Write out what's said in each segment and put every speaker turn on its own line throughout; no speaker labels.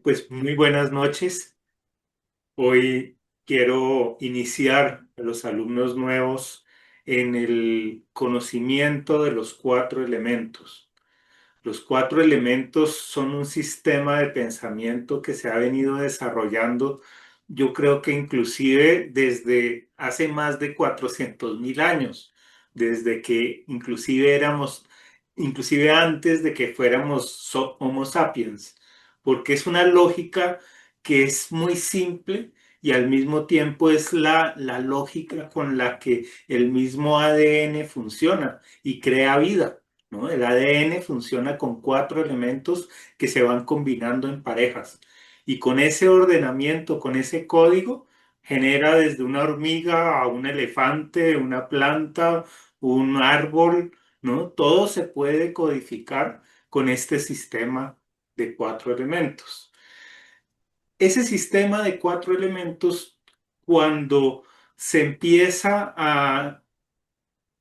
Pues muy buenas noches. Hoy quiero iniciar a los alumnos nuevos en el conocimiento de los cuatro elementos. Los cuatro elementos son un sistema de pensamiento que se ha venido desarrollando, yo creo que inclusive desde hace más de 400.000 años, desde que inclusive antes de que fuéramos Homo sapiens, porque es una lógica que es muy simple y al mismo tiempo es la lógica con la que el mismo ADN funciona y crea vida, ¿no? El ADN funciona con cuatro elementos que se van combinando en parejas. Y con ese ordenamiento, con ese código, genera desde una hormiga a un elefante, una planta, un árbol, ¿no? Todo se puede codificar con este sistema de cuatro elementos. Ese sistema de cuatro elementos, cuando se empieza a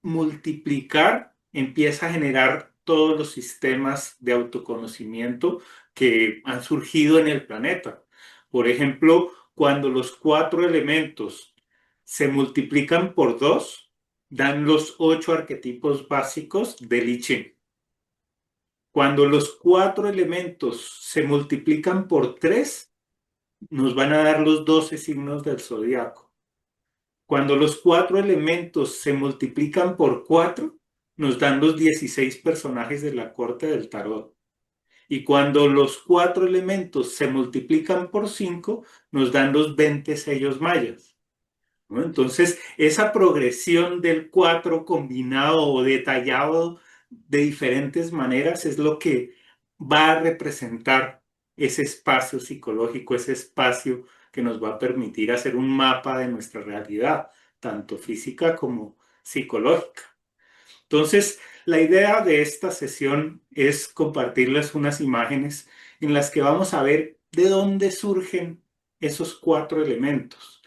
multiplicar, empieza a generar todos los sistemas de autoconocimiento que han surgido en el planeta. Por ejemplo, cuando los cuatro elementos se multiplican por dos, dan los ocho arquetipos básicos del I Ching. Cuando los cuatro elementos se multiplican por tres, nos van a dar los 12 signos del zodiaco. Cuando los cuatro elementos se multiplican por cuatro, nos dan los 16 personajes de la corte del tarot. Y cuando los cuatro elementos se multiplican por cinco, nos dan los 20 sellos mayas, ¿no? Entonces, esa progresión del 4 combinado o detallado de diferentes maneras es lo que va a representar ese espacio psicológico, ese espacio que nos va a permitir hacer un mapa de nuestra realidad, tanto física como psicológica. Entonces, la idea de esta sesión es compartirles unas imágenes en las que vamos a ver de dónde surgen esos cuatro elementos.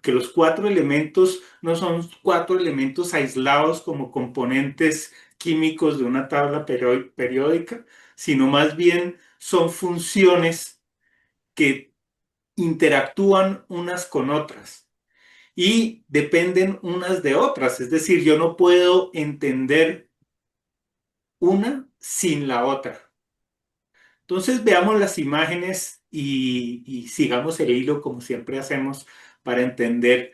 Que los cuatro elementos no son cuatro elementos aislados como componentes químicos de una tabla periódica, sino más bien son funciones que interactúan unas con otras y dependen unas de otras. Es decir, yo no puedo entender una sin la otra. Entonces veamos las imágenes y sigamos el hilo como siempre hacemos para entender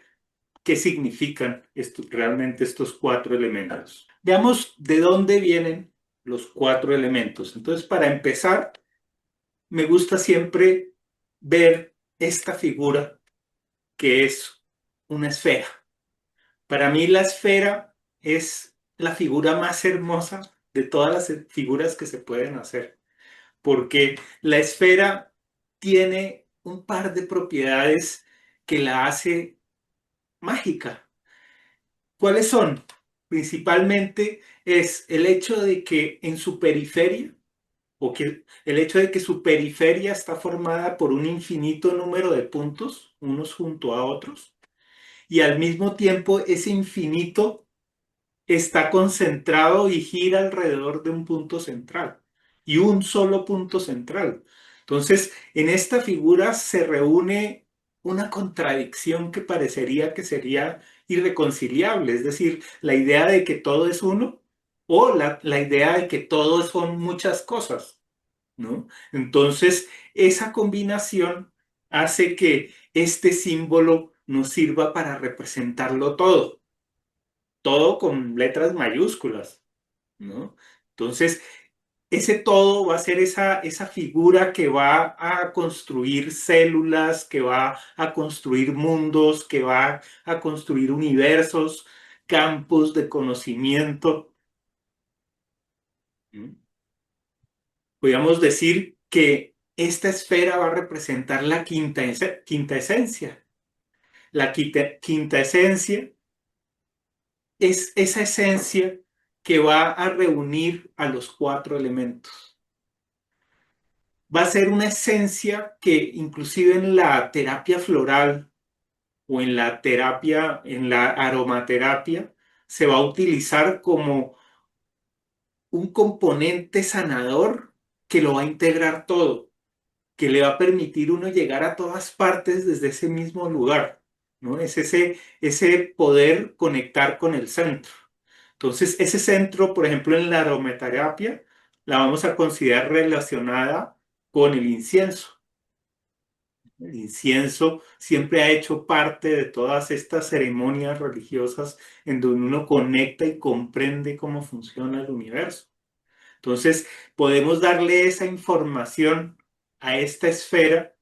qué significan realmente estos cuatro elementos. Veamos de dónde vienen los cuatro elementos. Entonces, para empezar, me gusta siempre ver esta figura que es una esfera. Para mí la esfera es la figura más hermosa de todas las figuras que se pueden hacer, porque la esfera tiene un par de propiedades que la hace mágica. ¿Cuáles son? Principalmente es el hecho de que en su periferia, o que el hecho de que su periferia está formada por un infinito número de puntos, unos junto a otros, y al mismo tiempo ese infinito está concentrado y gira alrededor de un punto central y un solo punto central. Entonces, en esta figura se reúne una contradicción que parecería que sería irreconciliable, es decir, la idea de que todo es uno o la idea de que todo son muchas cosas, ¿no? Entonces, esa combinación hace que este símbolo nos sirva para representarlo todo con letras mayúsculas, ¿no? Entonces, ese todo va a ser esa figura que va a construir células, que va a construir mundos, que va a construir universos, campos de conocimiento. ¿Mm? Podríamos decir que esta esfera va a representar la quinta esencia. La quinta esencia es esa esencia que va a reunir a los cuatro elementos. Va a ser una esencia que inclusive en la terapia floral o en la terapia, en la aromaterapia, se va a utilizar como un componente sanador que lo va a integrar todo. que le va a permitir uno llegar a todas partes desde ese mismo lugar, ¿no? Es ese poder conectar con el centro. Entonces, ese centro, por ejemplo, en la aromaterapia, la vamos a considerar relacionada con el incienso. El incienso siempre ha hecho parte de todas estas ceremonias religiosas en donde uno conecta y comprende cómo funciona el universo. Entonces, podemos darle esa información a esta esfera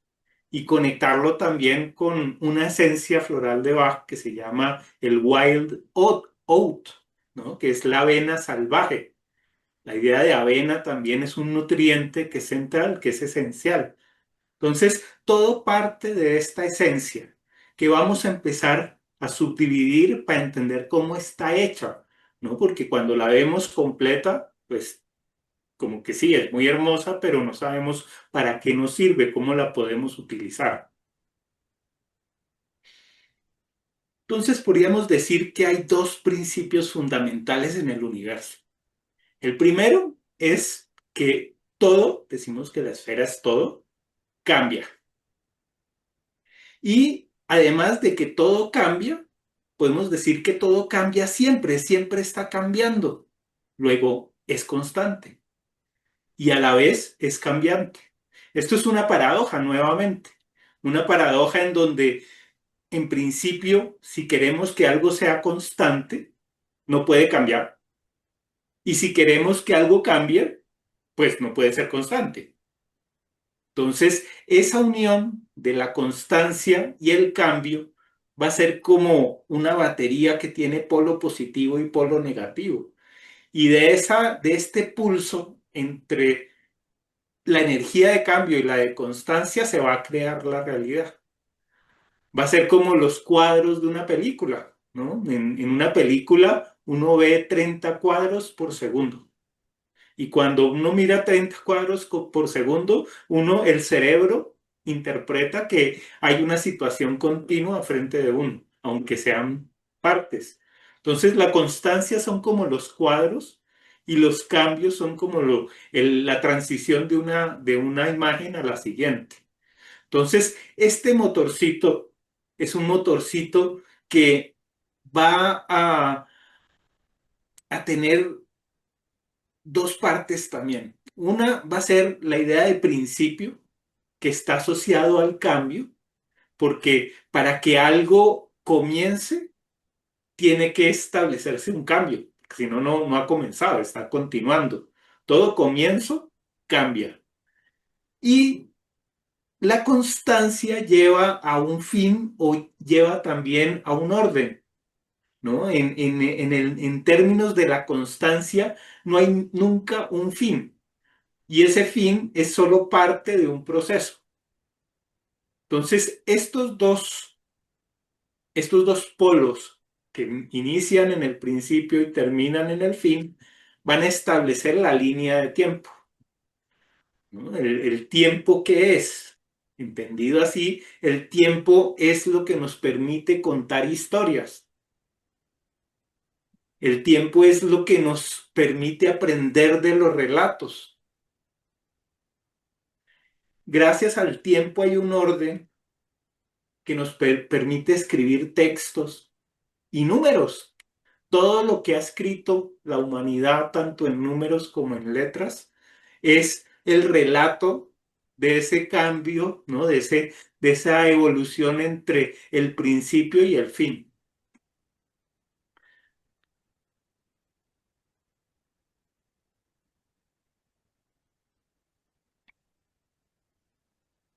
y conectarlo también con una esencia floral de Bach que se llama el Wild Oat, ¿no? Que es la avena salvaje. La idea de avena también es un nutriente que es central, que es esencial. Entonces, todo parte de esta esencia que vamos a empezar a subdividir para entender cómo está hecha, ¿no? Porque cuando la vemos completa, pues como que sí, es muy hermosa, pero no sabemos para qué nos sirve, cómo la podemos utilizar. Entonces, podríamos decir que hay dos principios fundamentales en el universo. El primero es que todo, decimos que la esfera es todo, cambia. Y además de que todo cambia, podemos decir que todo cambia siempre, siempre está cambiando. Luego es constante y a la vez es cambiante. Esto es una paradoja nuevamente, una paradoja en donde en principio si queremos que algo sea constante, no puede cambiar. Y si queremos que algo cambie, pues no puede ser constante. Entonces, esa unión de la constancia y el cambio va a ser como una batería que tiene polo positivo y polo negativo. Y de este pulso entre la energía de cambio y la de constancia se va a crear la realidad. Va a ser como los cuadros de una película, ¿no? En una película uno ve 30 cuadros por segundo. Y cuando uno mira 30 cuadros por segundo, el cerebro interpreta que hay una situación continua frente de uno, aunque sean partes. Entonces, la constancia son como los cuadros y los cambios son como la transición de una imagen a la siguiente. Entonces, este motorcito es un motorcito que va a tener dos partes también. Una va a ser la idea de principio que está asociado al cambio, porque para que algo comience, tiene que establecerse un cambio, si no, no ha comenzado, está continuando. Todo comienzo cambia. Y la constancia lleva a un fin o lleva también a un orden, ¿no? En términos de la constancia, no hay nunca un fin. Y ese fin es solo parte de un proceso. Entonces, estos dos polos que inician en el principio y terminan en el fin, van a establecer la línea de tiempo, ¿no? El tiempo que es, entendido así, el tiempo es lo que nos permite contar historias. El tiempo es lo que nos permite aprender de los relatos. Gracias al tiempo hay un orden que nos permite escribir textos y números. Todo lo que ha escrito la humanidad, tanto en números como en letras, es el relato de ese cambio, ¿no? De esa evolución entre el principio y el fin.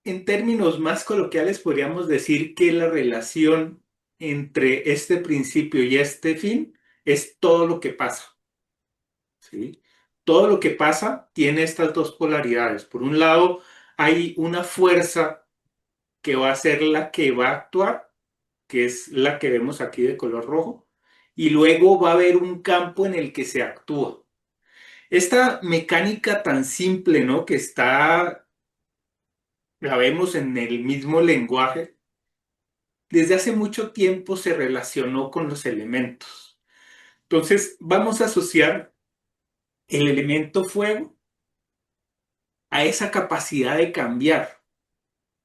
En términos más coloquiales, podríamos decir que la relación entre este principio y este fin es todo lo que pasa. ¿Sí? Todo lo que pasa tiene estas dos polaridades. Por un lado, hay una fuerza que va a ser la que va a actuar, que es la que vemos aquí de color rojo, y luego va a haber un campo en el que se actúa. Esta mecánica tan simple, ¿no? Que la vemos en el mismo lenguaje, desde hace mucho tiempo se relacionó con los elementos. Entonces, vamos a asociar el elemento fuego a esa capacidad de cambiar.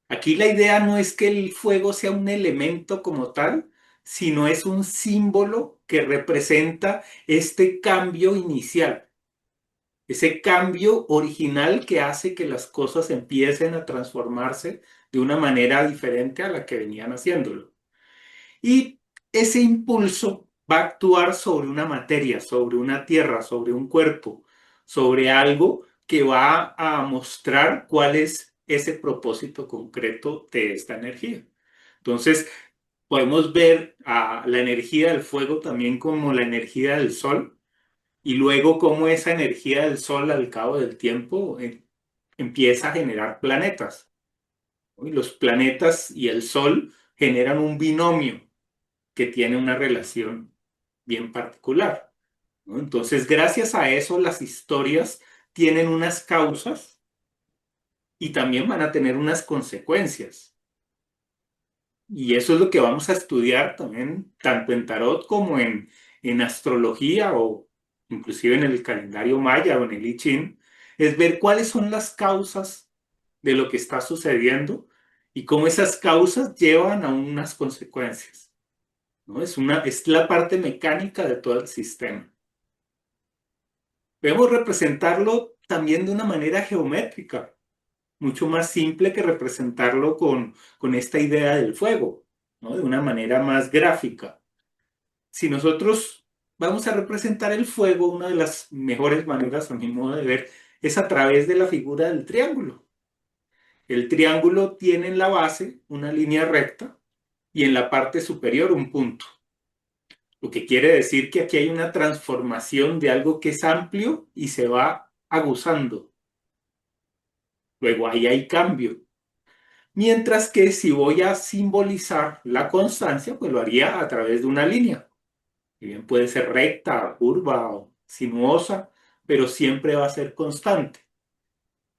Aquí la idea no es que el fuego sea un elemento como tal, sino es un símbolo que representa este cambio inicial, ese cambio original que hace que las cosas empiecen a transformarse de una manera diferente a la que venían haciéndolo. Y ese impulso va a actuar sobre una materia, sobre una tierra, sobre un cuerpo, sobre algo que va a mostrar cuál es ese propósito concreto de esta energía. Entonces, podemos ver a la energía del fuego también como la energía del sol y luego cómo esa energía del sol al cabo del tiempo empieza a generar planetas, ¿no? Y los planetas y el sol generan un binomio que tiene una relación bien particular, ¿no? Entonces, gracias a eso, las historias tienen unas causas y también van a tener unas consecuencias. Y eso es lo que vamos a estudiar también, tanto en tarot como en astrología o inclusive en el calendario maya o en el I Ching, es ver cuáles son las causas de lo que está sucediendo y cómo esas causas llevan a unas consecuencias, ¿no? Es la parte mecánica de todo el sistema. Podemos representarlo también de una manera geométrica, mucho más simple que representarlo con esta idea del fuego, ¿no? De una manera más gráfica. Si nosotros vamos a representar el fuego, una de las mejores maneras, a mi modo de ver, es a través de la figura del triángulo. El triángulo tiene en la base una línea recta y en la parte superior un punto. Lo que quiere decir que aquí hay una transformación de algo que es amplio y se va aguzando. Luego ahí hay cambio. Mientras que si voy a simbolizar la constancia, pues lo haría a través de una línea. Que bien puede ser recta, curva o sinuosa, pero siempre va a ser constante,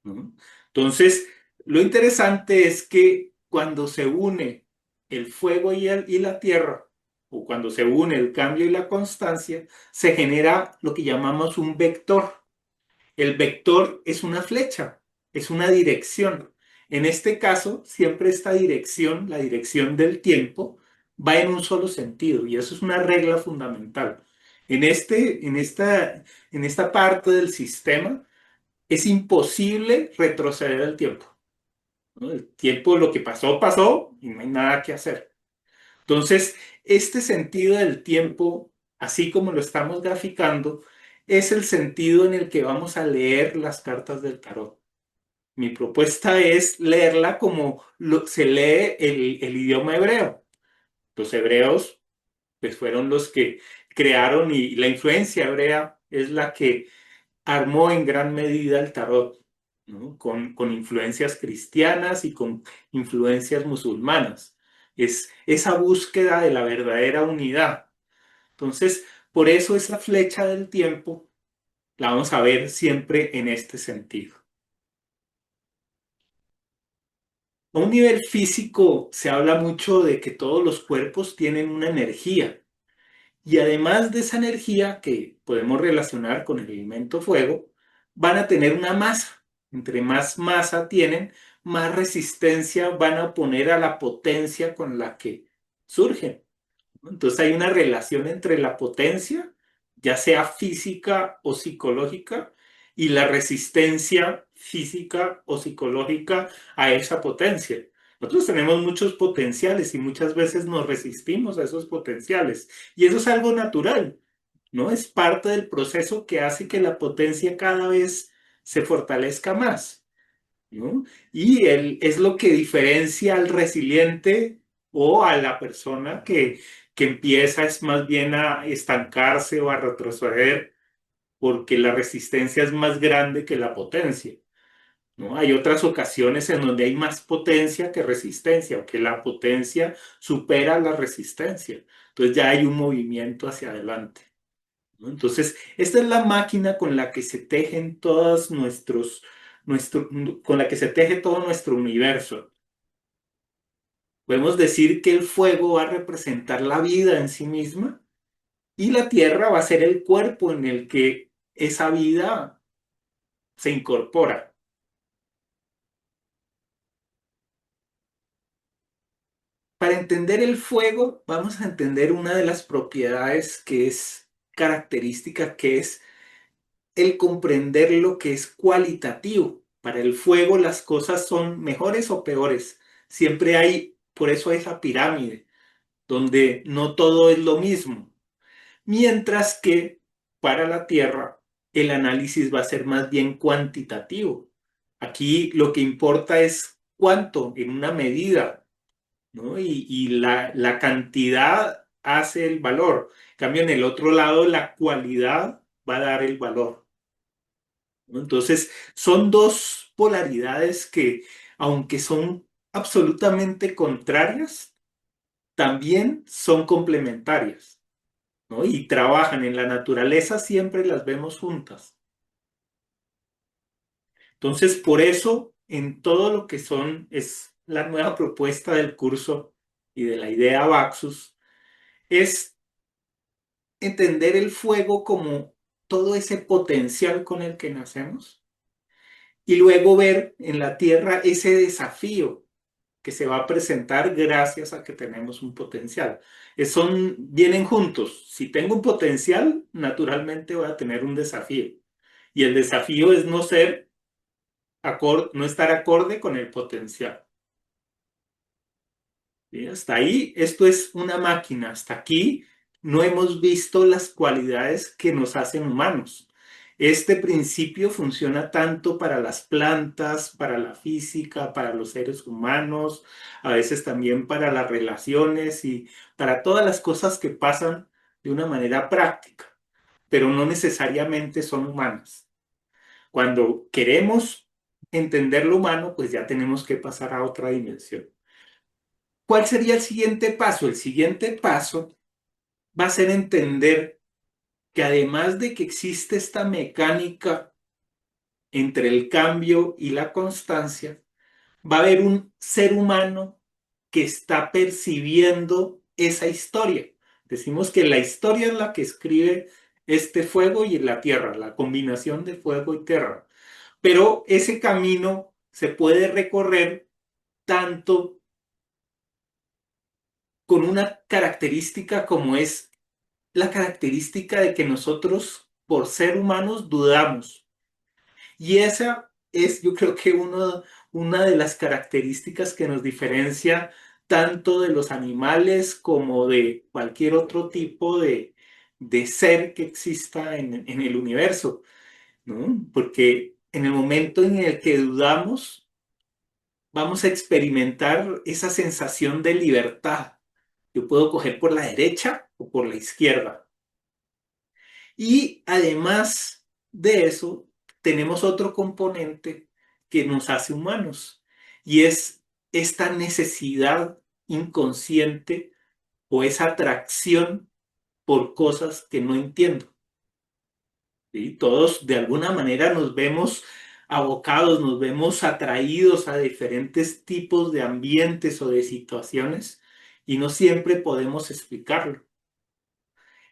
¿no? Entonces, lo interesante es que cuando se une el fuego y la tierra, o cuando se une el cambio y la constancia, se genera lo que llamamos un vector. El vector es una flecha, es una dirección. En este caso, siempre esta dirección, la dirección del tiempo, va en un solo sentido y eso es una regla fundamental. En esta parte del sistema es imposible retroceder el tiempo, ¿no? El tiempo, lo que pasó, pasó y no hay nada que hacer. Entonces, este sentido del tiempo, así como lo estamos graficando, es el sentido en el que vamos a leer las cartas del tarot. Mi propuesta es leerla como se lee el idioma hebreo. Los hebreos, pues, fueron los que crearon y la influencia hebrea es la que armó en gran medida el tarot, ¿no? Con influencias cristianas y con influencias musulmanas. Es esa búsqueda de la verdadera unidad. Entonces, por eso esa flecha del tiempo la vamos a ver siempre en este sentido. A un nivel físico se habla mucho de que todos los cuerpos tienen una energía y además de esa energía que podemos relacionar con el elemento fuego, van a tener una masa. Entre más masa tienen, más resistencia van a oponer a la potencia con la que surgen, ¿no? Entonces hay una relación entre la potencia, ya sea física o psicológica, y la resistencia física o psicológica a esa potencia. Nosotros tenemos muchos potenciales y muchas veces nos resistimos a esos potenciales. Y eso es algo natural, ¿no? Es parte del proceso que hace que la potencia cada vez se fortalezca más, ¿no? Y es lo que diferencia al resiliente o a la persona que empieza es más bien a estancarse o a retroceder porque la resistencia es más grande que la potencia, ¿no? Hay otras ocasiones en donde hay más potencia que resistencia o que la potencia supera la resistencia. Entonces ya hay un movimiento hacia adelante, ¿no? Entonces, esta es la máquina con la que se tejen con la que se teje todo nuestro universo. Podemos decir que el fuego va a representar la vida en sí misma y la tierra va a ser el cuerpo en el que esa vida se incorpora. Para entender el fuego, vamos a entender una de las propiedades que es característica, que es el comprender lo que es cualitativo. Para el fuego las cosas son mejores o peores. Siempre hay, por eso esa pirámide, donde no todo es lo mismo. Mientras que para la Tierra el análisis va a ser más bien cuantitativo. Aquí lo que importa es cuánto en una medida, ¿no? Y la cantidad hace el valor. En cambio, en el otro lado, la cualidad va a dar el valor, ¿no? Entonces, son dos polaridades que, aunque son absolutamente contrarias, también son complementarias, ¿no? Y trabajan en la naturaleza, siempre las vemos juntas. Entonces, por eso, en todo lo que es la nueva propuesta del curso y de la idea Baxus, es entender el fuego como todo ese potencial con el que nacemos y luego ver en la tierra ese desafío que se va a presentar gracias a que tenemos un potencial. Vienen juntos. Si tengo un potencial, naturalmente voy a tener un desafío. Y el desafío es no estar acorde con el potencial. ¿Sí? Hasta ahí, esto es una máquina. Hasta aquí no hemos visto las cualidades que nos hacen humanos. Este principio funciona tanto para las plantas, para la física, para los seres humanos, a veces también para las relaciones y para todas las cosas que pasan de una manera práctica, pero no necesariamente son humanas. Cuando queremos entender lo humano, pues ya tenemos que pasar a otra dimensión. ¿Cuál sería el siguiente paso? El siguiente paso va a ser entender que además de que existe esta mecánica entre el cambio y la constancia, va a haber un ser humano que está percibiendo esa historia. Decimos que la historia es la que escribe este fuego y la tierra, la combinación de fuego y tierra. Pero ese camino se puede recorrer tanto con una característica como es la característica de que nosotros, por ser humanos, dudamos. Y esa es, yo creo que una de las características que nos diferencia tanto de los animales como de cualquier otro tipo de ser que exista en el universo, ¿no? Porque en el momento en el que dudamos, vamos a experimentar esa sensación de libertad. Yo puedo coger por la derecha o por la izquierda. Y además de eso, tenemos otro componente que nos hace humanos y es esta necesidad inconsciente o esa atracción por cosas que no entiendo. ¿Sí? Todos de alguna manera nos vemos abocados, nos vemos atraídos a diferentes tipos de ambientes o de situaciones y no siempre podemos explicarlo.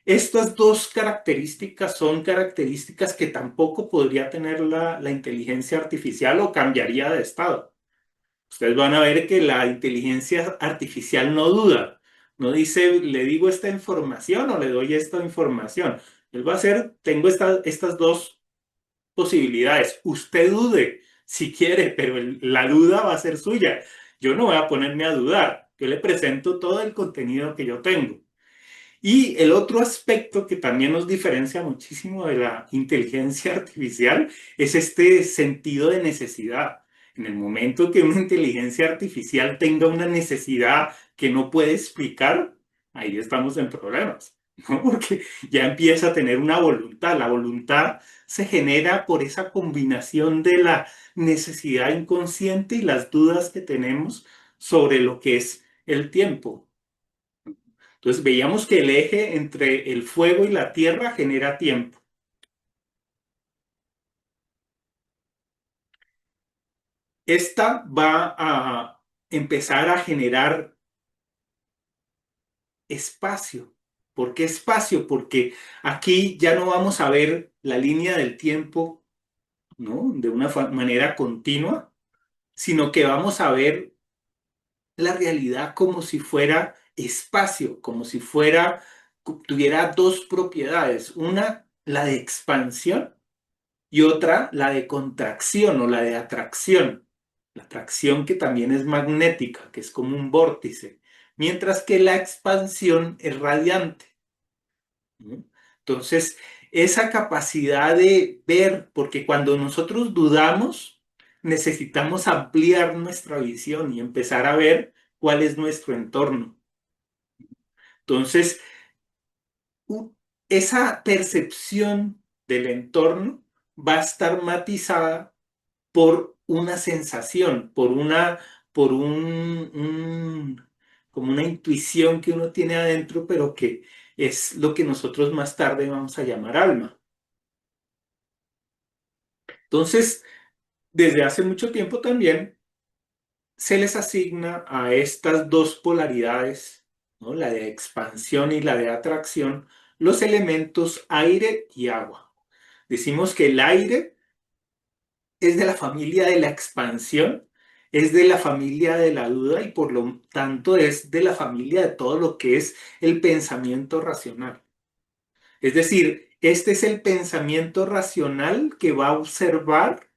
Estas dos características son características que tampoco podría tener la inteligencia artificial o cambiaría de estado. Ustedes van a ver que la inteligencia artificial no duda, no dice, le digo esta información o le doy esta información. Él va a hacer, tengo estas dos posibilidades. Usted dude si quiere, pero la duda va a ser suya. Yo no voy a ponerme a dudar. Yo le presento todo el contenido que yo tengo. Y el otro aspecto que también nos diferencia muchísimo de la inteligencia artificial es este sentido de necesidad. En el momento que una inteligencia artificial tenga una necesidad que no puede explicar, ahí estamos en problemas, ¿no? Porque ya empieza a tener una voluntad. La voluntad se genera por esa combinación de la necesidad inconsciente y las dudas que tenemos sobre lo que es el tiempo. Entonces veíamos que el eje entre el fuego y la tierra genera tiempo. Esta va a empezar a generar espacio. ¿Por qué espacio? Porque aquí ya no vamos a ver la línea del tiempo, ¿no? De una manera continua, sino que vamos a ver la realidad como si fuera espacio, como si fuera, tuviera dos propiedades. Una, la de expansión y otra, la de contracción o la de atracción. La atracción que también es magnética, que es como un vórtice, mientras que la expansión es radiante, ¿no? Entonces, esa capacidad de ver, porque cuando nosotros dudamos, necesitamos ampliar nuestra visión y empezar a ver cuál es nuestro entorno. Entonces, u- esa percepción del entorno va a estar matizada por una sensación, por como una intuición que uno tiene adentro, pero que es lo que nosotros más tarde vamos a llamar alma. Entonces, desde hace mucho tiempo también se les asigna a estas dos polaridades, ¿no? La de expansión y la de atracción, los elementos aire y agua. Decimos que el aire es de la familia de la expansión, es de la familia de la duda y por lo tanto es de la familia de todo lo que es el pensamiento racional. Es decir, este es el pensamiento racional que va a observar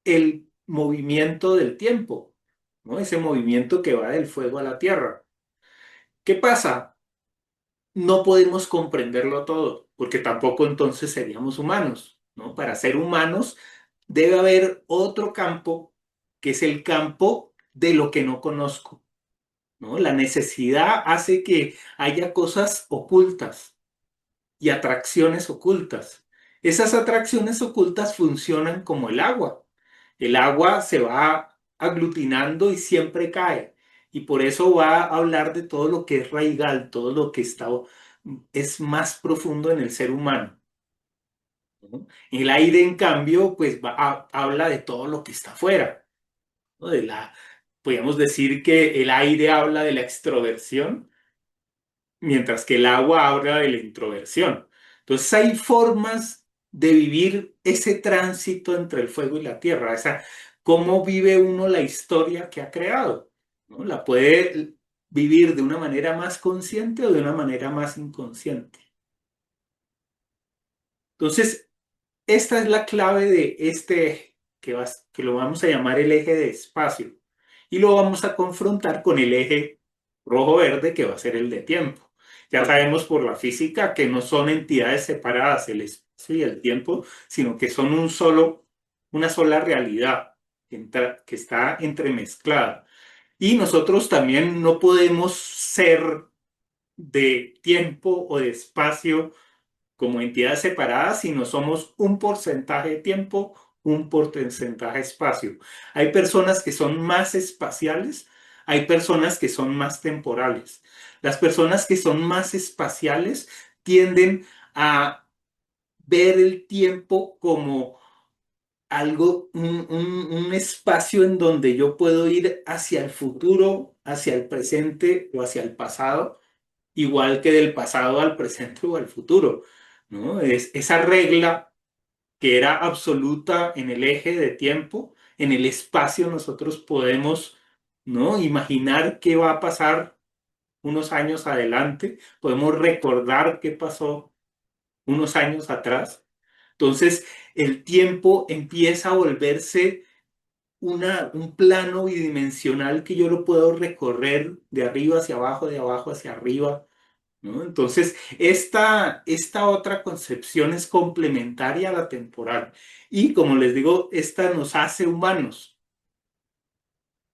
el movimiento del tiempo, ¿no? Ese movimiento que va del fuego a la tierra. ¿Qué pasa? No podemos comprenderlo todo, porque tampoco entonces seríamos humanos, ¿no? Para ser humanos debe haber otro campo, que es el campo de lo que no conozco, ¿no? La necesidad hace que haya cosas ocultas y atracciones ocultas. Esas atracciones ocultas funcionan como el agua. El agua se va aglutinando y siempre cae. Y por eso va a hablar de todo lo que es raigal, todo lo que está, es más profundo en el ser humano, ¿no? El aire, en cambio, pues habla de todo lo que está afuera, ¿no? Podríamos decir que el aire habla de la extroversión, mientras que el agua habla de la introversión. Entonces hay formas de vivir ese tránsito entre el fuego y la tierra, cómo vive uno la historia que ha creado, ¿no? La puede vivir de una manera más consciente o de una manera más inconsciente. Entonces, esta es la clave de este eje, que lo vamos a llamar el eje de espacio. Y lo vamos a confrontar con el eje rojo-verde, que va a ser el de tiempo. Ya sabemos por la física que no son entidades separadas el espacio y el tiempo, sino que son una sola realidad que está entremezclada. Y nosotros también no podemos ser de tiempo o de espacio como entidades separadas, sino somos un porcentaje de tiempo, un porcentaje de espacio. Hay personas que son más espaciales, hay personas que son más temporales. Las personas que son más espaciales tienden a ver el tiempo como algo, un espacio en donde yo puedo ir hacia el futuro, hacia el presente o hacia el pasado, igual que del pasado al presente o al futuro, ¿no? Es esa regla que era absoluta en el eje de tiempo, en el espacio nosotros podemos, ¿no? Imaginar qué va a pasar unos años adelante, podemos recordar qué pasó unos años atrás. Entonces, el tiempo empieza a volverse un plano bidimensional que yo lo puedo recorrer de arriba hacia abajo, de abajo hacia arriba, ¿no? Entonces, esta otra concepción es complementaria a la temporal. Y como les digo, esta nos hace humanos,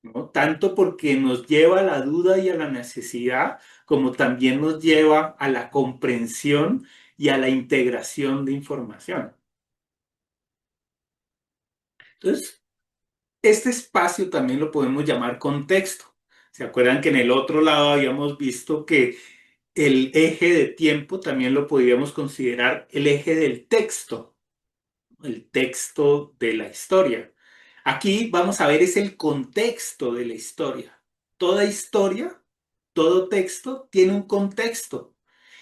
¿no? Tanto porque nos lleva a la duda y a la necesidad, como también nos lleva a la comprensión y a la integración de información. Entonces, este espacio también lo podemos llamar contexto. ¿Se acuerdan que en el otro lado habíamos visto que el eje de tiempo también lo podríamos considerar el eje del texto, el texto de la historia? Aquí vamos a ver es el contexto de la historia. Toda historia, todo texto tiene un contexto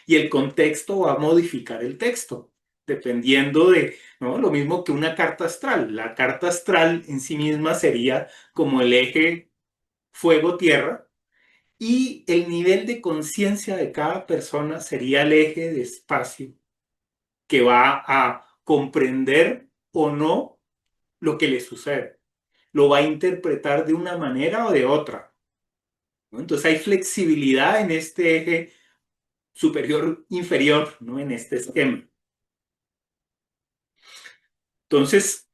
y el contexto va a modificar el texto dependiendo de, ¿no? Lo mismo que una carta astral. La carta astral en sí misma sería como el eje fuego-tierra, y el nivel de conciencia de cada persona sería el eje de espacio que va a comprender o no lo que le sucede. Lo va a interpretar de una manera o de otra, ¿no? Entonces hay flexibilidad en este eje superior-inferior, ¿no? En este esquema. Entonces,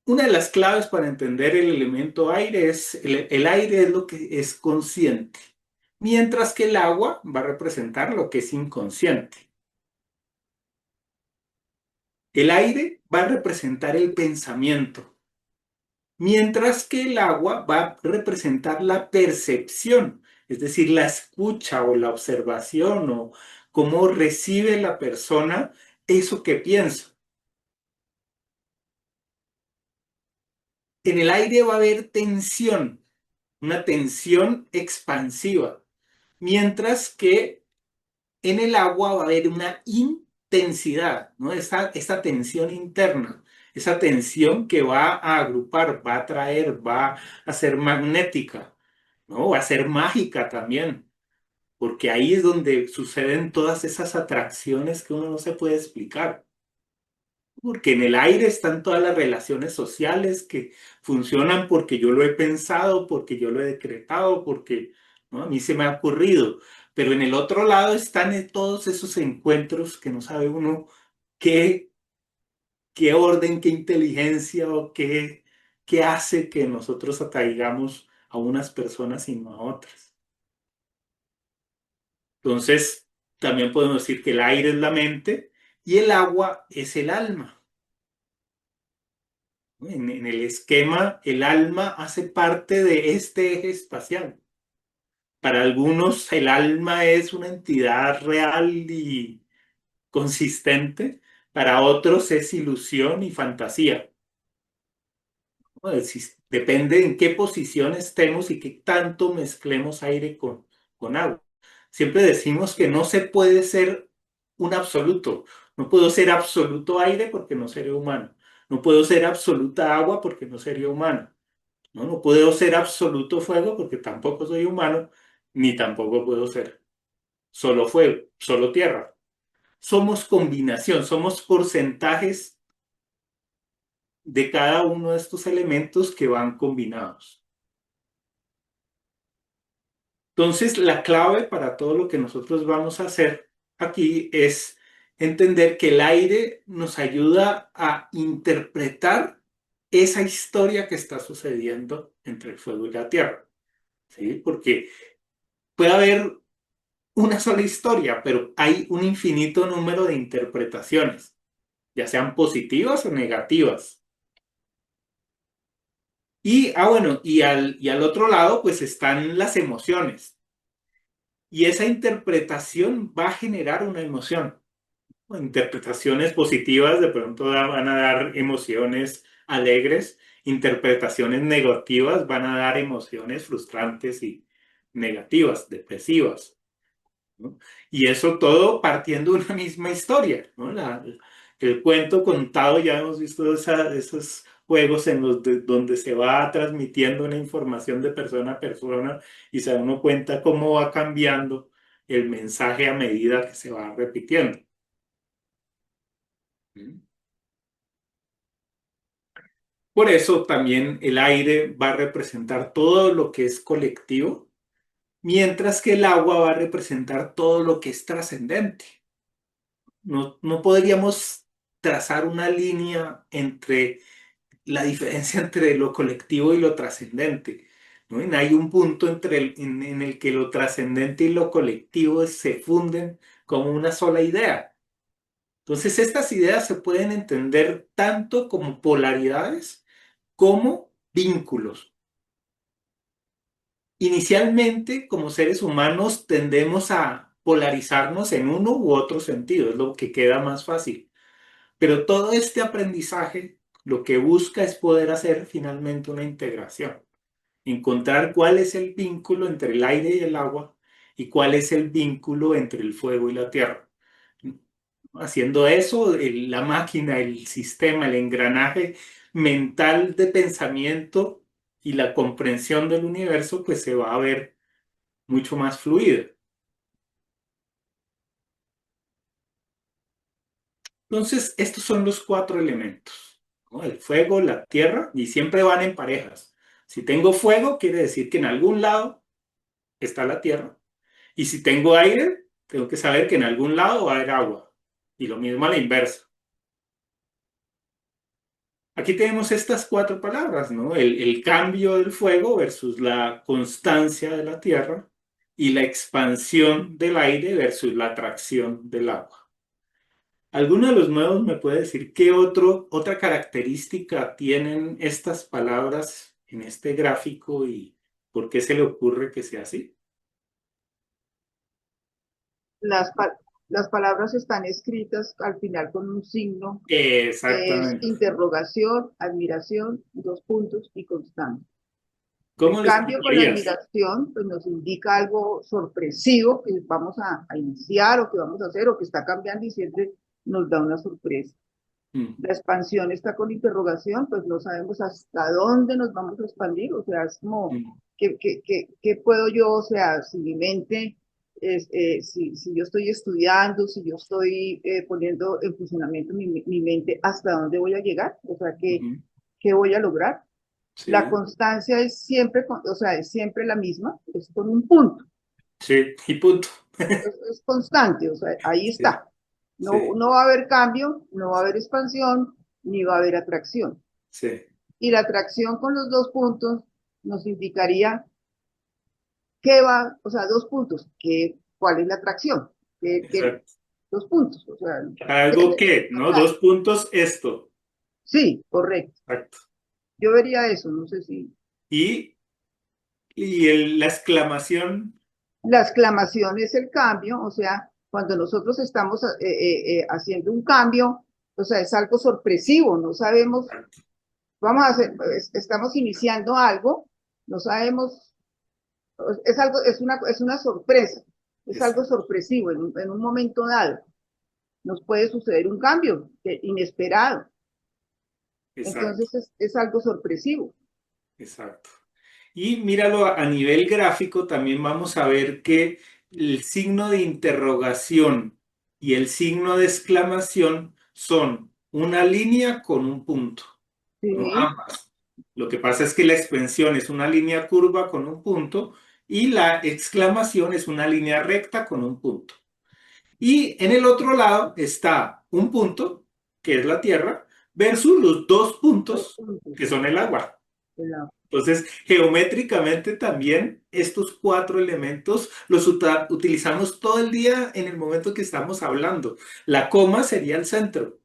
una de las claves para entender el elemento aire es, el aire es lo que es consciente, mientras que el agua va a representar lo que es inconsciente. El aire va a representar el pensamiento, mientras que el agua va a representar la percepción, es decir, la escucha o la observación o cómo recibe la persona eso que piensa. En el aire va a haber tensión, una tensión expansiva, mientras que en el agua va a haber una intensidad, ¿no? Esta tensión interna, esa tensión que va a agrupar, va a atraer, va a ser magnética, ¿no? Va a ser mágica también, porque ahí es donde suceden todas esas atracciones que uno no se puede explicar. Porque en el aire están todas las relaciones sociales que funcionan porque yo lo he pensado, porque yo lo he decretado, porque, ¿no? A mí se me ha ocurrido. Pero en el otro lado están todos esos encuentros que no sabe uno qué, qué orden, qué inteligencia o qué hace que nosotros atraigamos a unas personas y no a otras. Entonces, también podemos decir que el aire es la mente y el agua es el alma. En el esquema, el alma hace parte de este eje espacial. Para algunos, el alma es una entidad real y consistente. Para otros es ilusión y fantasía. ¿No? Depende en qué posición estemos y qué tanto mezclemos aire con agua. Siempre decimos que no se puede ser un absoluto. No puedo ser absoluto aire porque no sería humano. No puedo ser absoluta agua porque no sería humano. No, no puedo ser absoluto fuego porque tampoco soy humano, ni tampoco puedo ser solo fuego, solo tierra. Somos combinación, somos porcentajes de cada uno de estos elementos que van combinados. Entonces, la clave para todo lo que nosotros vamos a hacer aquí es entender que el aire nos ayuda a interpretar esa historia que está sucediendo entre el fuego y la tierra, ¿sí? Porque puede haber una sola historia, pero hay un infinito número de interpretaciones, ya sean positivas o negativas. Bueno, y al otro lado, pues están las emociones. Y esa interpretación va a generar una emoción. Interpretaciones positivas de pronto van a dar emociones alegres, interpretaciones negativas van a dar emociones frustrantes y negativas, depresivas, ¿no? Y eso todo partiendo de una misma historia, ¿no? El cuento contado, ya hemos visto esos juegos donde se va transmitiendo una información de persona a persona y se da uno cuenta cómo va cambiando el mensaje a medida que se va repitiendo. ¿Mm? Por eso también el aire va a representar todo lo que es colectivo, mientras que el agua va a representar todo lo que es trascendente. No podríamos trazar una línea entre la diferencia entre lo colectivo y lo trascendente, ¿no? Hay un punto en el que lo trascendente y lo colectivo se funden como una sola idea. Entonces, estas ideas se pueden entender tanto como polaridades como vínculos. Inicialmente, como seres humanos, tendemos a polarizarnos en uno u otro sentido, es lo que queda más fácil. Pero todo este aprendizaje lo que busca es poder hacer finalmente una integración, encontrar cuál es el vínculo entre el aire y el agua y cuál es el vínculo entre el fuego y la tierra. Haciendo eso, la máquina, el sistema, el engranaje mental de pensamiento y la comprensión del universo, pues se va a ver mucho más fluida. Entonces, estos son los cuatro elementos, ¿no? El fuego, la tierra, y siempre van en parejas. Si tengo fuego, quiere decir que en algún lado está la tierra. Y si tengo aire, tengo que saber que en algún lado va a haber agua. Y lo mismo a la inversa. Aquí tenemos estas cuatro palabras, ¿no? El cambio del fuego versus la constancia de la tierra y la expansión del aire versus la atracción del agua. ¿Alguno de los nuevos me puede decir qué otra característica tienen estas palabras en este gráfico y por qué se le ocurre que sea así?
Las, pa- las palabras están escritas al final con un signo que es
Exactamente.
interrogación, admiración, dos puntos y constante. El
¿Cómo lo
cambio con la
explicarías?
admiración pues, nos indica algo sorpresivo que vamos a iniciar o que vamos a hacer o que está cambiando y siempre nos da una sorpresa.
Mm,
La expansión está con interrogación, pues no sabemos hasta dónde nos vamos a expandir, o sea, es como,
mm,
¿qué puedo yo, o sea, si mi mente, si yo estoy estudiando, si yo estoy poniendo en funcionamiento mi mente, ¿hasta dónde voy a llegar? O sea,
ujú.
¿qué voy a lograr? La
Sí,
constancia es siempre, o sea, es siempre la misma, es con un punto,
sí, y punto.
es constante, o sea, ahí
Sí,
está. No,
sí,
no va a haber cambio, no va a haber expansión, ni va a haber atracción.
sí,
Y la atracción con los dos puntos nos indicaría qué va, o sea, dos puntos, cuál es la atracción,
exacto.
dos puntos, o sea, ¿qué
¿Algo que,
me
no?
atrae?
Dos puntos, esto.
Sí, correcto.
Exacto.
Yo vería eso, no sé si.
Y, la exclamación,
La exclamación es el cambio, o sea, cuando nosotros estamos haciendo un cambio, o sea, es algo sorpresivo, no sabemos, vamos a hacer, estamos iniciando algo, no sabemos, es algo, es una sorpresa, es algo
exacto,
sorpresivo en un momento dado. Nos puede suceder un cambio inesperado,
exacto,
entonces es algo sorpresivo.
exacto. Y míralo a nivel gráfico, también vamos a ver que el signo de interrogación y el signo de exclamación son una línea con un punto, ¿no?
Sí,
Ambas. Lo que pasa es que la expansión es una línea curva con un punto y la exclamación es una línea recta con un punto. Y en el otro lado está un punto, que es la Tierra, versus los dos
dos
puntos,
puntos.
que son el agua.
¿Verdad?
Entonces, geométricamente también estos cuatro elementos los utilizamos todo el día en el momento que estamos hablando. La coma sería el centro,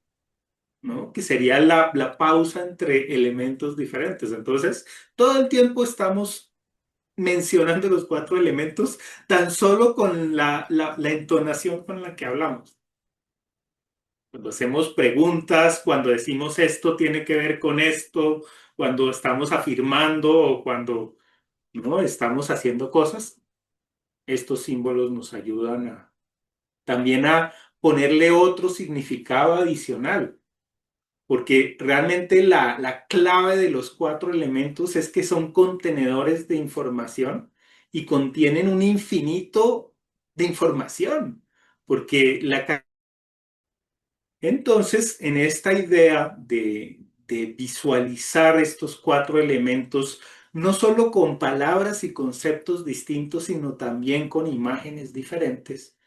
¿no? Que sería la pausa entre elementos diferentes. Entonces, todo el tiempo estamos mencionando los cuatro elementos tan solo con la entonación con la que hablamos. Cuando hacemos preguntas, cuando decimos esto tiene que ver con esto, cuando estamos afirmando o cuando no estamos haciendo cosas, estos símbolos nos ayudan también a ponerle otro significado adicional, porque realmente la clave de los cuatro elementos es que son contenedores de información y contienen un infinito de información, porque entonces, en esta idea de visualizar estos cuatro elementos, no solo con palabras y conceptos distintos, sino también con imágenes diferentes,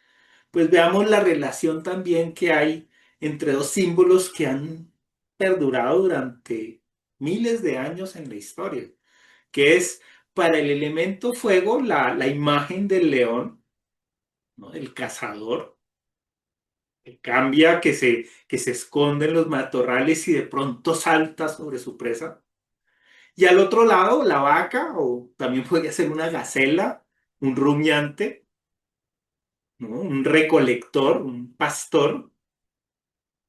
pues veamos la relación también que hay entre dos símbolos que han perdurado durante miles de años en la historia, que es para el elemento fuego la imagen del león, ¿no? El cazador que cambia, que se esconde en los matorrales y de pronto salta sobre su presa. Y al otro lado, la vaca, o también podría ser una gacela, un rumiante, ¿no? Un recolector, un pastor,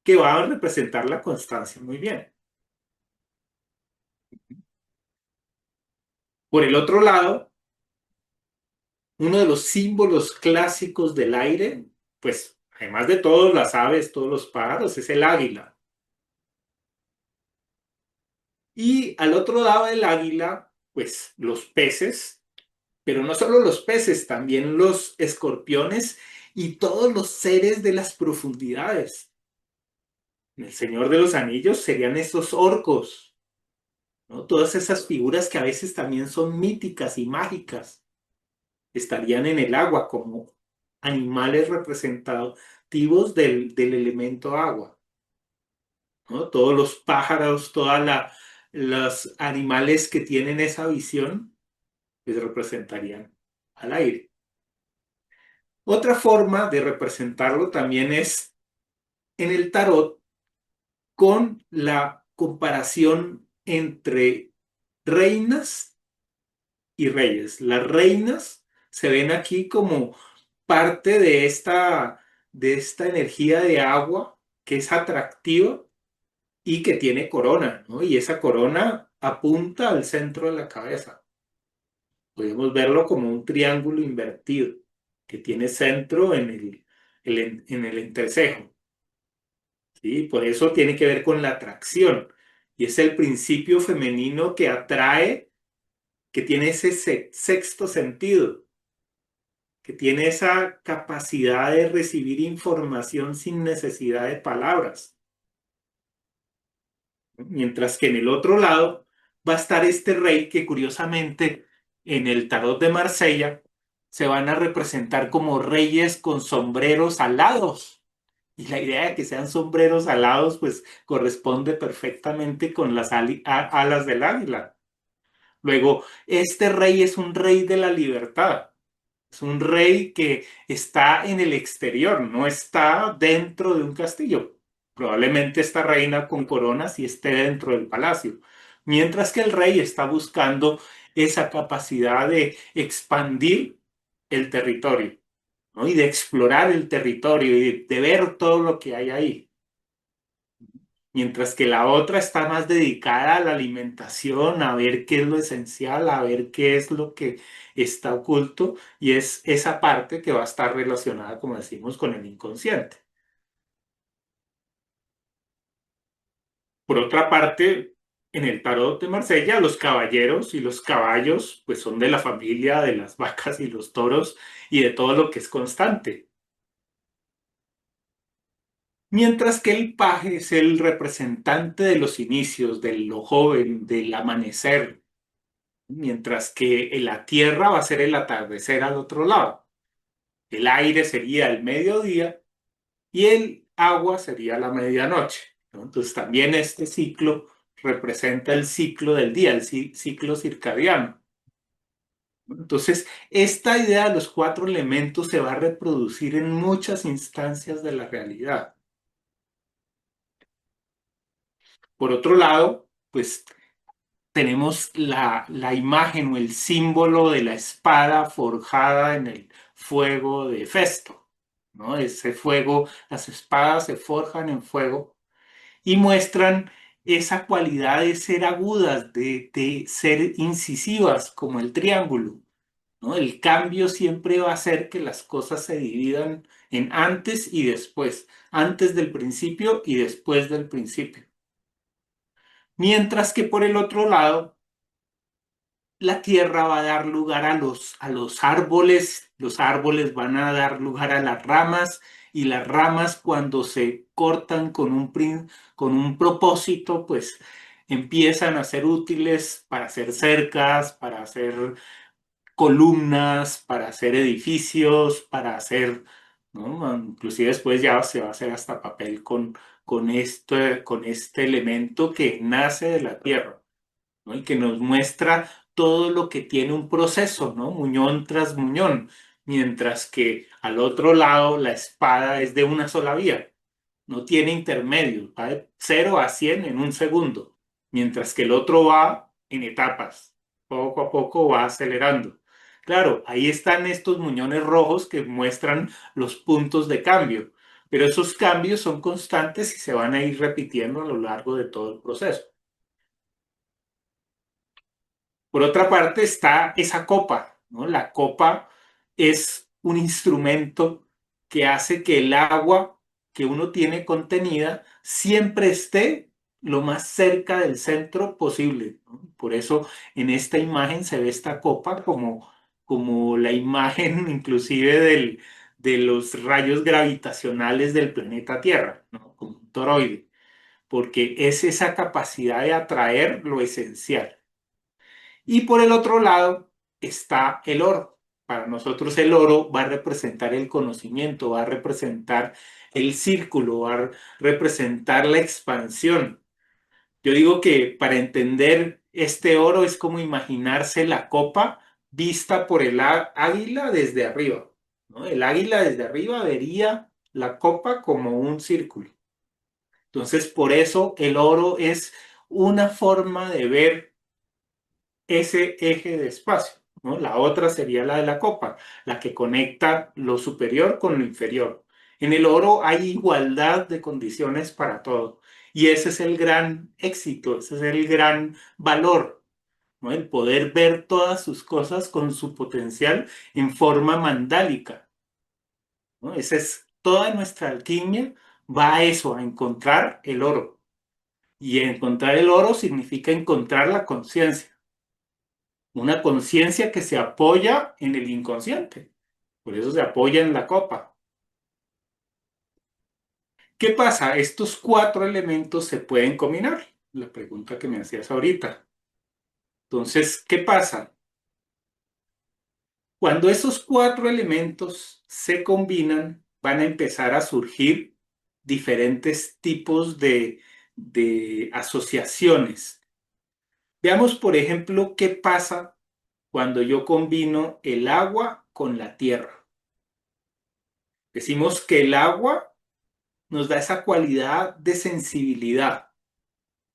que va a representar la constancia muy bien. Por el otro lado, uno de los símbolos clásicos del aire, pues además de todas las aves, todos los pájaros, es el águila. Y al otro lado del águila, pues los peces Pero no solo los peces, también los escorpiones y todos los seres de las profundidades. En El Señor de los Anillos serían esos orcos, ¿no? Todas esas figuras que a veces también son míticas y mágicas, estarían en el agua como animales representativos del elemento agua, ¿no? Todos los pájaros, los animales que tienen esa visión, pues representarían al aire. Otra forma de representarlo también es en el tarot con la comparación entre reinas y reyes. Las reinas se ven aquí como parte de esta energía de agua que es atractiva y que tiene corona, ¿no? Y esa corona apunta al centro de la cabeza. Podemos verlo como un triángulo invertido que tiene centro en el entrecejo. ¿Sí? Por eso tiene que ver con la atracción. Y es el principio femenino que atrae, que tiene ese sexto sentido, que tiene esa capacidad de recibir información sin necesidad de palabras. Mientras que en el otro lado va a estar este rey que curiosamente en el tarot de Marsella se van a representar como reyes con sombreros alados. Y la idea de que sean sombreros alados pues corresponde perfectamente con las alas del águila. Luego, este rey es un rey de la libertad. Es un rey que está en el exterior, no está dentro de un castillo. Probablemente esta reina con corona sí esté dentro del palacio. Mientras que el rey está buscando esa capacidad de expandir el territorio, ¿no? Y de explorar el territorio y de ver todo lo que hay ahí. Mientras que la otra está más dedicada a la alimentación, a ver qué es lo esencial, a ver qué es lo que está oculto, y es esa parte que va a estar relacionada, como decimos, con el inconsciente. Por otra parte, en el tarot de Marsella, los caballeros y los caballos, pues son de la familia de las vacas y los toros y de todo lo que es constante. Mientras que el paje es el representante de los inicios, de lo joven, del amanecer, mientras que la tierra va a ser el atardecer al otro lado. El aire sería el mediodía y el agua sería la medianoche, ¿no? Entonces también este ciclo representa el ciclo del día, el ciclo circadiano. Entonces, esta idea de los cuatro elementos se va a reproducir en muchas instancias de la realidad. Por otro lado, pues tenemos la imagen o el símbolo de la espada forjada en el fuego de Festo, ¿no? Ese fuego, las espadas se forjan en fuego y muestran esa cualidad de ser agudas, de ser incisivas, como el triángulo, ¿no? El cambio siempre va a hacer que las cosas se dividan en antes y después, antes del principio y después del principio. Mientras que por el otro lado, la tierra va a dar lugar a los árboles, los árboles van a dar lugar a las ramas y las ramas cuando se cortan con un propósito, pues empiezan a ser útiles para hacer cercas, para hacer columnas, para hacer edificios, para hacer, ¿no? Inclusive después ya se va a hacer hasta papel con este elemento que nace de la tierra, ¿no? Y que nos muestra todo lo que tiene un proceso, ¿no? Muñón tras muñón, mientras que al otro lado la espada es de una sola vía, no tiene intermedios, va de 0 a 100 en un segundo, mientras que el otro va en etapas, poco a poco va acelerando. Claro, ahí están estos muñones rojos que muestran los puntos de cambio, pero esos cambios son constantes y se van a ir repitiendo a lo largo de todo el proceso. Por otra parte está esa copa, ¿no? La copa es un instrumento que hace que el agua que uno tiene contenida siempre esté lo más cerca del centro posible, ¿no? Por eso en esta imagen se ve esta copa como, como la imagen inclusive de los rayos gravitacionales del planeta Tierra, ¿no? Como un toroide, porque es esa capacidad de atraer lo esencial. Y por el otro lado está el oro. Para nosotros el oro va a representar el conocimiento, va a representar el círculo, va a representar la expansión. Yo digo que para entender este oro es como imaginarse la copa vista por el águila desde arriba, ¿no? El águila desde arriba vería la copa como un círculo. Entonces, por eso el oro es una forma de ver ese eje de espacio, ¿no? La otra sería la de la copa, la que conecta lo superior con lo inferior. En el oro hay igualdad de condiciones para todo. Y ese es el gran éxito, ese es el gran valor, ¿no? El poder ver todas sus cosas con su potencial en forma mandálica, ¿no? Esa es toda nuestra alquimia, va a eso, a encontrar el oro. Y encontrar el oro significa encontrar la conciencia. Una conciencia que se apoya en el inconsciente. Por eso se apoya en la copa. ¿Qué pasa? Estos cuatro elementos se pueden combinar. La pregunta que me hacías ahorita. Entonces, ¿qué pasa? Cuando esos cuatro elementos se combinan, van a empezar a surgir diferentes tipos de asociaciones. Veamos, por ejemplo, qué pasa cuando yo combino el agua con la tierra. Decimos que el agua nos da esa cualidad de sensibilidad.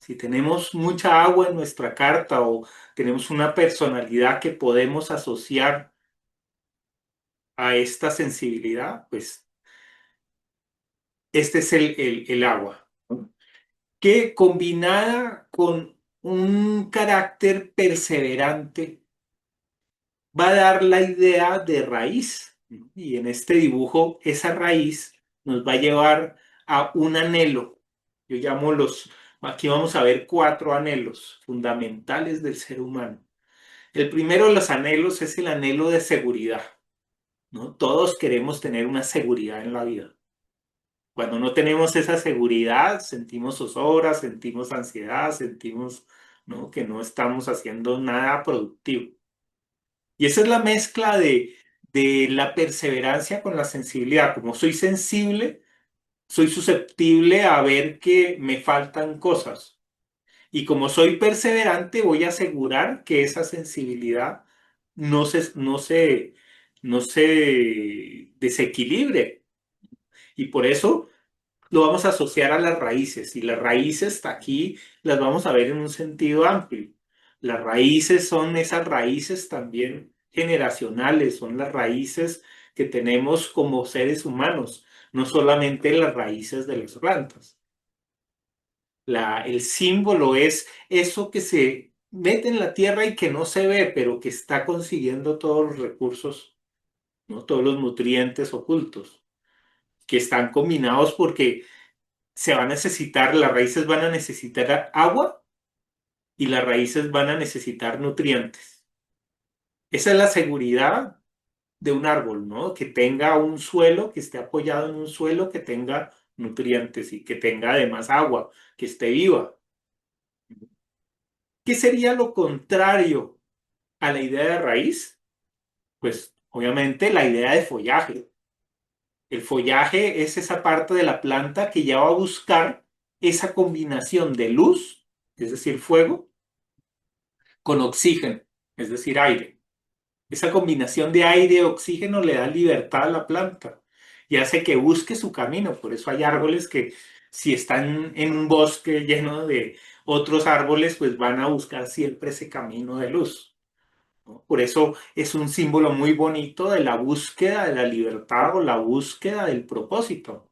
Si tenemos mucha agua en nuestra carta o tenemos una personalidad que podemos asociar a esta sensibilidad, pues este es el agua, ¿no? Que combinada con un carácter perseverante va a dar la idea de raíz, ¿no? Y en este dibujo esa raíz nos va a llevar a un anhelo. Yo llamo aquí vamos a ver cuatro anhelos fundamentales del ser humano. El primero de los anhelos es el anhelo de seguridad, ¿no? Todos queremos tener una seguridad en la vida. Cuando no tenemos esa seguridad, sentimos zozobra, sentimos ansiedad, sentimos, ¿no?, que no estamos haciendo nada productivo. Y esa es la mezcla de la perseverancia con la sensibilidad. Como soy sensible, soy susceptible a ver que me faltan cosas. Y como soy perseverante, voy a asegurar que esa sensibilidad no se desequilibre. Y por eso lo vamos a asociar a las raíces. Y las raíces aquí las vamos a ver en un sentido amplio. Las raíces son esas raíces también generacionales, son las raíces que tenemos como seres humanos, no solamente las raíces de las plantas. El símbolo es eso que se mete en la tierra y que no se ve, pero que está consiguiendo todos los recursos, ¿no? Todos los nutrientes ocultos, que están combinados porque se va a necesitar, las raíces van a necesitar agua y las raíces van a necesitar nutrientes. Esa es la seguridad de un árbol, ¿no? Que tenga un suelo, que esté apoyado en un suelo, que tenga nutrientes y que tenga además agua, que esté viva. ¿Qué sería lo contrario a la idea de raíz? Pues obviamente la idea de follaje. El follaje es esa parte de la planta que ya va a buscar esa combinación de luz, es decir, fuego, con oxígeno, es decir, aire. Esa combinación de aire y oxígeno le da libertad a la planta y hace que busque su camino. Por eso hay árboles que si están en un bosque lleno de otros árboles, pues van a buscar siempre ese camino de luz, ¿no? Por eso es un símbolo muy bonito de la búsqueda de la libertad o la búsqueda del propósito.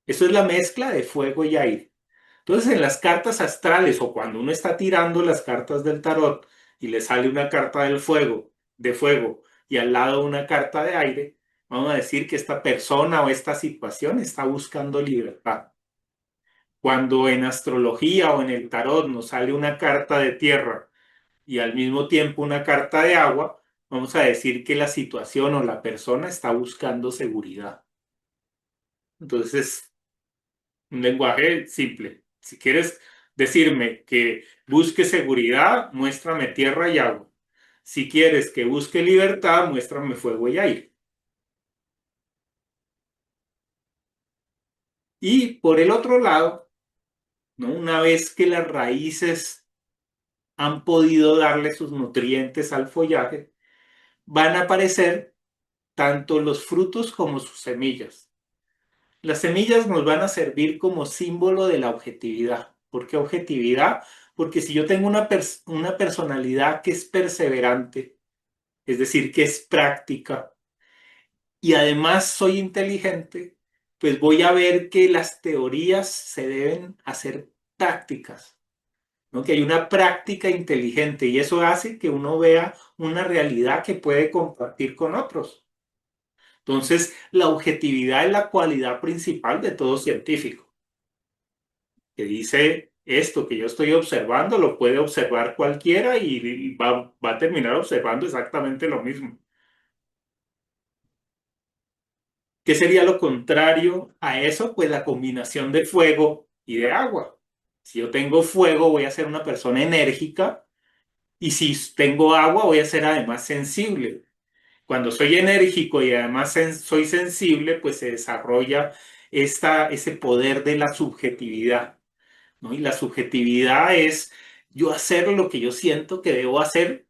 Eso es la mezcla de fuego y aire. Entonces, en las cartas astrales o cuando uno está tirando las cartas del tarot y le sale una carta de fuego y al lado una carta de aire, vamos a decir que esta persona o esta situación está buscando libertad. Cuando en astrología o en el tarot nos sale una carta de tierra y al mismo tiempo una carta de agua, vamos a decir que la situación o la persona está buscando seguridad. Entonces, un lenguaje simple. Si quieres decirme que busque seguridad, muéstrame tierra y agua. Si quieres que busque libertad, muéstrame fuego y aire. Y por el otro lado, ¿no? Una vez que las raíces han podido darle sus nutrientes al follaje, van a aparecer tanto los frutos como sus semillas. Las semillas nos van a servir como símbolo de la objetividad. ¿Por qué objetividad? Porque si yo tengo una personalidad que es perseverante, es decir, que es práctica, y además soy inteligente, pues voy a ver que las teorías se deben hacer prácticas, ¿no? Que hay una práctica inteligente y eso hace que uno vea una realidad que puede compartir con otros. Entonces, la objetividad es la cualidad principal de todo científico, que dice esto que yo estoy observando, lo puede observar cualquiera y va a terminar observando exactamente lo mismo. ¿Qué sería lo contrario a eso? Pues la combinación de fuego y de agua. Si yo tengo fuego, voy a ser una persona enérgica y si tengo agua, voy a ser además sensible. Cuando soy enérgico y además soy sensible, pues se desarrolla ese poder de la subjetividad, ¿no? Y la subjetividad es yo hacer lo que yo siento que debo hacer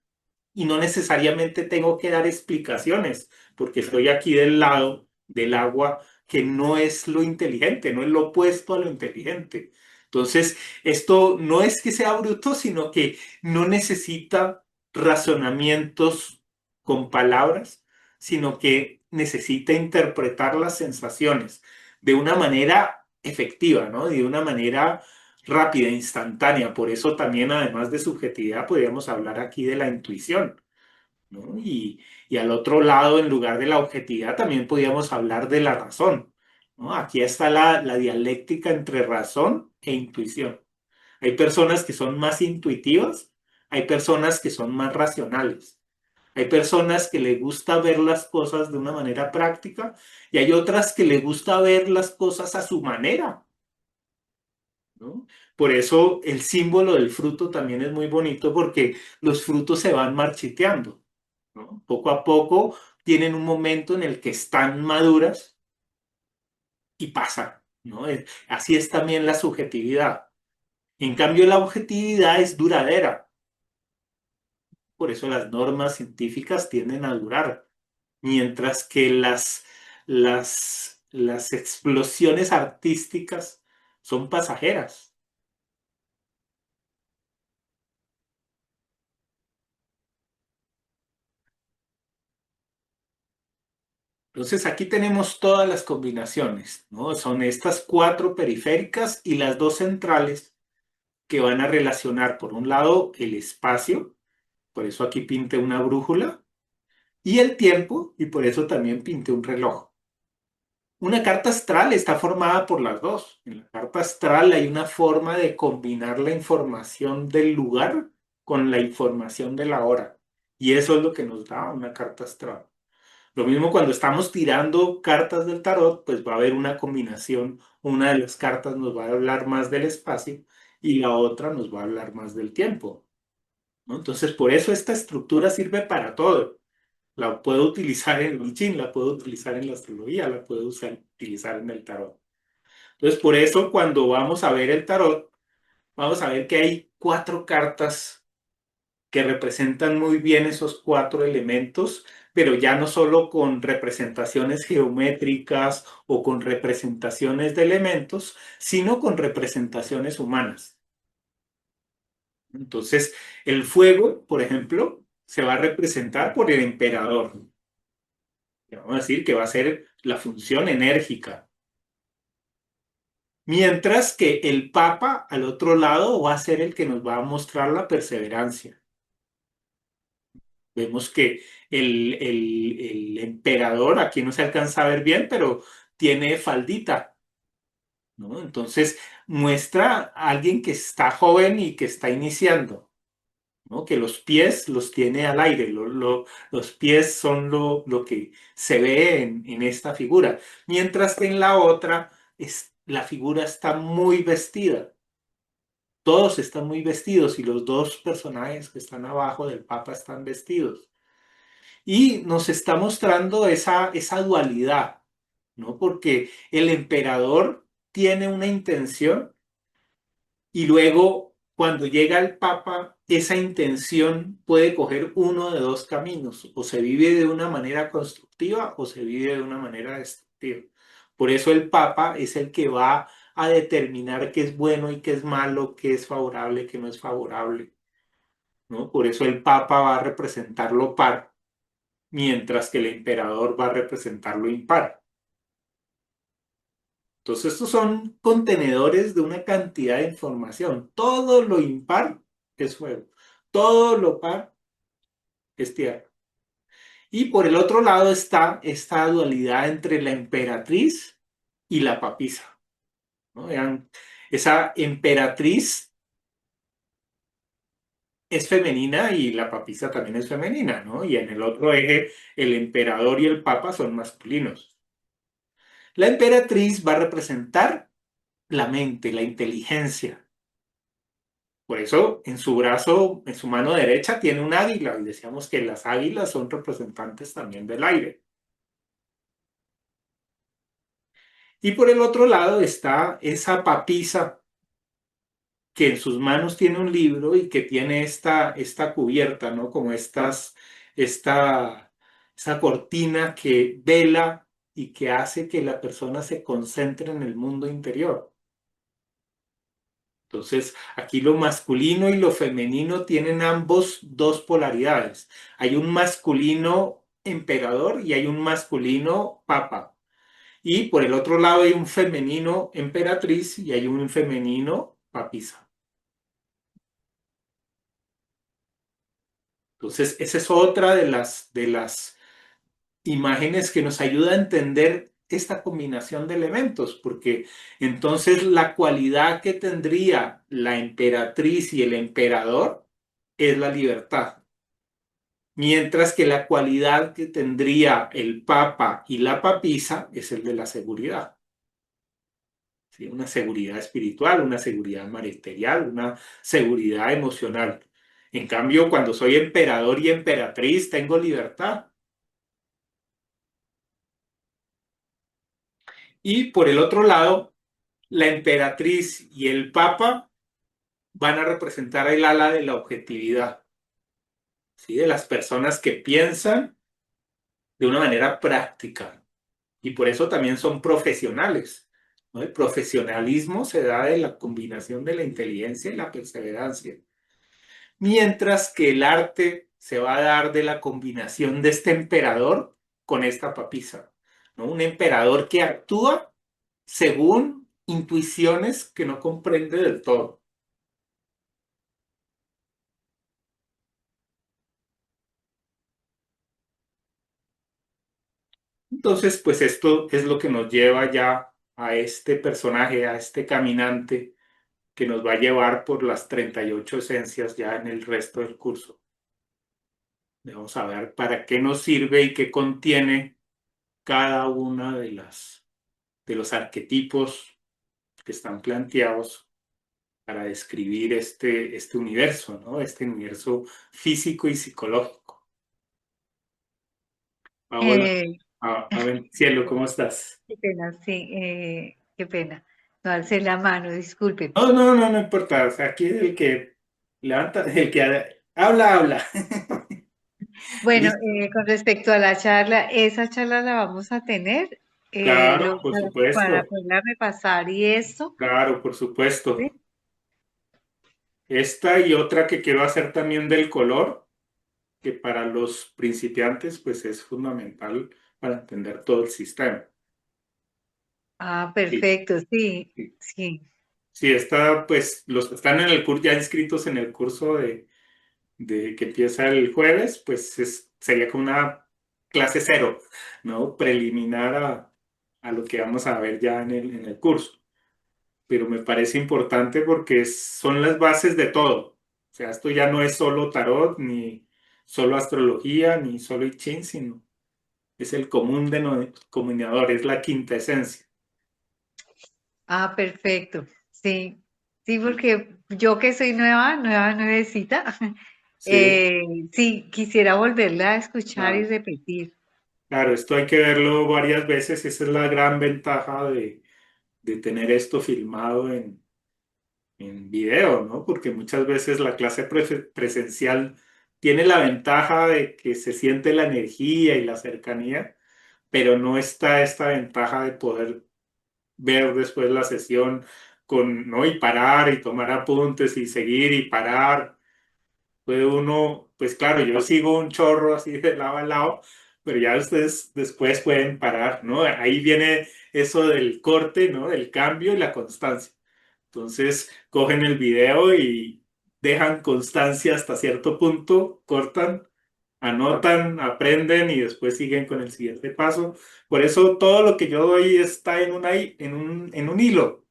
y no necesariamente tengo que dar explicaciones, porque estoy aquí del lado del agua que no es lo inteligente, no es lo opuesto a lo inteligente. Entonces, esto no es que sea bruto, sino que no necesita razonamientos con palabras, sino que necesita interpretar las sensaciones de una manera efectiva, ¿no? De una manera rápida, instantánea. Por eso también, además de subjetividad, podríamos hablar aquí de la intuición, ¿no? Y al otro lado, en lugar de la objetividad, también podríamos hablar de la razón, ¿no? Aquí está la dialéctica entre razón e intuición. Hay personas que son más intuitivas, hay personas que son más racionales. Hay personas que les gusta ver las cosas de una manera práctica y hay otras que les gusta ver las cosas a su manera, ¿no? Por eso el símbolo del fruto también es muy bonito porque los frutos se van marchiteando, ¿no? Poco a poco tienen un momento en el que están maduras y pasan, ¿no? Así es también la subjetividad. En cambio, la objetividad es duradera. Por eso las normas científicas tienden a durar, mientras que las explosiones artísticas son pasajeras. Entonces aquí tenemos todas las combinaciones, ¿no? Son estas cuatro periféricas y las dos centrales que van a relacionar, por un lado, el espacio, por eso aquí pinté una brújula, y el tiempo, y por eso también pinté un reloj. Una carta astral está formada por las dos. En la carta astral hay una forma de combinar la información del lugar con la información de la hora, y eso es lo que nos da una carta astral. Lo mismo cuando estamos tirando cartas del tarot, pues va a haber una combinación. Una de las cartas nos va a hablar más del espacio y la otra nos va a hablar más del tiempo, ¿no? Entonces, por eso esta estructura sirve para todo. La puedo utilizar en el I Ching, la puedo utilizar en la astrología, la puedo utilizar en el tarot. Entonces, por eso cuando vamos a ver el tarot, vamos a ver que hay cuatro cartas que representan muy bien esos cuatro elementos, pero ya no solo con representaciones geométricas o con representaciones de elementos, sino con representaciones humanas. Entonces, el fuego, por ejemplo, se va a representar por el emperador. Vamos a decir que va a ser la función enérgica. Mientras que el papa al otro lado va a ser el que nos va a mostrar la perseverancia. Vemos que el emperador, aquí no se alcanza a ver bien, pero tiene faldita, ¿no? Entonces muestra a alguien que está joven y que está iniciando. ¿no? Que los pies los tiene al aire, los pies son lo que se ve en esta figura, mientras que en la otra la figura está muy vestida. Todos están muy vestidos y los dos personajes que están abajo del Papa están vestidos. Y nos está mostrando esa dualidad, ¿no? Porque el emperador tiene una intención y luego cuando llega el Papa, esa intención puede coger uno de dos caminos, o se vive de una manera constructiva o se vive de una manera destructiva. Por eso el Papa es el que va a determinar qué es bueno y qué es malo, qué es favorable, qué no es favorable, ¿no? Por eso el Papa va a representar lo par, mientras que el emperador va a representar lo impar. Entonces, estos son contenedores de una cantidad de información. Todo lo impar es fuego, todo lo par es tierra. Y por el otro lado está esta dualidad entre la emperatriz y la papisa, ¿no? Vean, esa emperatriz es femenina y la papisa también es femenina, ¿no? Y en el otro eje, el emperador y el papa son masculinos. La emperatriz va a representar la mente, la inteligencia. Por eso en su brazo, en su mano derecha, tiene un águila. Y decíamos que las águilas son representantes también del aire. Y por el otro lado está esa papisa que en sus manos tiene un libro y que tiene esta cubierta, ¿no? Como esta, esa cortina que vela y que hace que la persona se concentre en el mundo interior. Entonces, aquí lo masculino y lo femenino tienen ambos dos polaridades. Hay un masculino emperador y hay un masculino papa. Y por el otro lado hay un femenino emperatriz y hay un femenino papisa. Entonces, esa es otra de las imágenes que nos ayuda a entender esta combinación de elementos, porque entonces la cualidad que tendría la emperatriz y el emperador es la libertad, mientras que la cualidad que tendría el papa y la papisa es el de la seguridad. ¿Sí? Una seguridad espiritual, una seguridad material, una seguridad emocional. En cambio, cuando soy emperador y emperatriz, tengo libertad. Y por el otro lado, la emperatriz y el papa van a representar el ala de la objetividad, ¿sí? De las personas que piensan de una manera práctica y por eso también son profesionales, ¿no? El profesionalismo se da de la combinación de la inteligencia y la perseverancia, mientras que el arte se va a dar de la combinación de este emperador con esta papisa, ¿no? Un emperador que actúa según intuiciones que no comprende del todo. Entonces, pues esto es lo que nos lleva ya a este personaje, a este caminante que nos va a llevar por las 38 esencias ya en el resto del curso. Vamos a ver para qué nos sirve y qué contiene cada una de los arquetipos que están planteados para describir este universo, ¿no? Este universo físico y psicológico. Paola,
Eh,
a ver, cielo, ¿cómo estás?
Qué pena, sí, qué pena. No alcé la mano, disculpe.
No, no, no, no importa. O sea, aquí el que levanta, el que habla, habla.
Bueno,
Listo.
con respecto a la charla, esa charla la vamos a tener
Claro, por
para
supuesto.
poderla repasar y eso.
Claro, por supuesto.
¿Sí?
Esta y otra que quiero hacer también del color, que para los principiantes pues es fundamental para entender todo el sistema.
Ah,
Sí,
perfecto, sí,
sí.
sí.
Sí, está pues los que están en el curso ya inscritos en el curso de que empieza el jueves, pues sería como una clase cero, ¿no? Preliminar a lo que vamos a ver ya en el curso. Pero me parece importante porque son las bases de todo. O sea, esto ya no es solo tarot, ni solo astrología, ni solo I Ching, sino es el común denominador, es la quinta esencia.
Ah, perfecto. Sí, sí, porque yo que soy nuevecita,
Sí,
eh, sí, quisiera volverla a escuchar y
claro.
repetir.
Claro, esto hay que verlo varias veces. Esa es la gran ventaja de tener esto filmado en video, ¿no? Porque muchas veces la clase presencial tiene la ventaja de que se siente la energía y la cercanía, pero no está esta ventaja de poder ver después la sesión ¿no? Y parar y tomar apuntes y seguir y parar. Puede uno, pues claro, yo sigo un chorro así de lado a lado, pero ya ustedes después pueden parar, ¿no? Ahí viene eso del corte, ¿no? Del cambio y la constancia. Entonces, cogen el video y dejan constancia hasta cierto punto, cortan, anotan, aprenden y después siguen con el siguiente paso. Por eso todo lo que yo doy está en un hilo.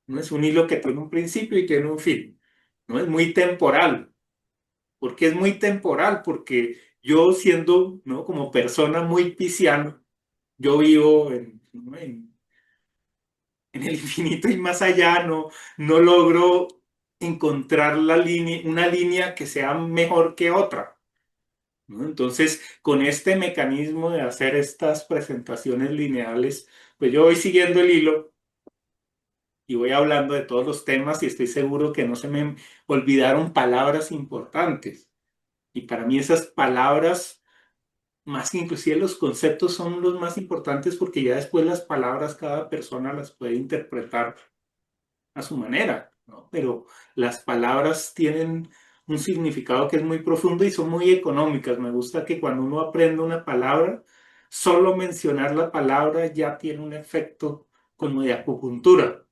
No es un hilo que tiene un principio y tiene un fin. No es muy temporal. ¿Por qué es muy temporal? Porque yo siendo, ¿no? Como persona muy pisciano, yo vivo ¿no? en el infinito y más allá, no logro encontrar una línea que sea mejor que otra, ¿no? Entonces, con este mecanismo de hacer estas presentaciones lineales, pues yo voy siguiendo el hilo y voy hablando de todos los temas y estoy seguro que no se me olvidaron palabras importantes. Y para mí esas palabras, más que inclusive los conceptos, son los más importantes porque ya después las palabras cada persona las puede interpretar a su manera, ¿no? Pero las palabras tienen un significado que es muy profundo y son muy económicas. Me gusta que cuando uno aprende una palabra, solo mencionar la palabra ya tiene un efecto como de acupuntura,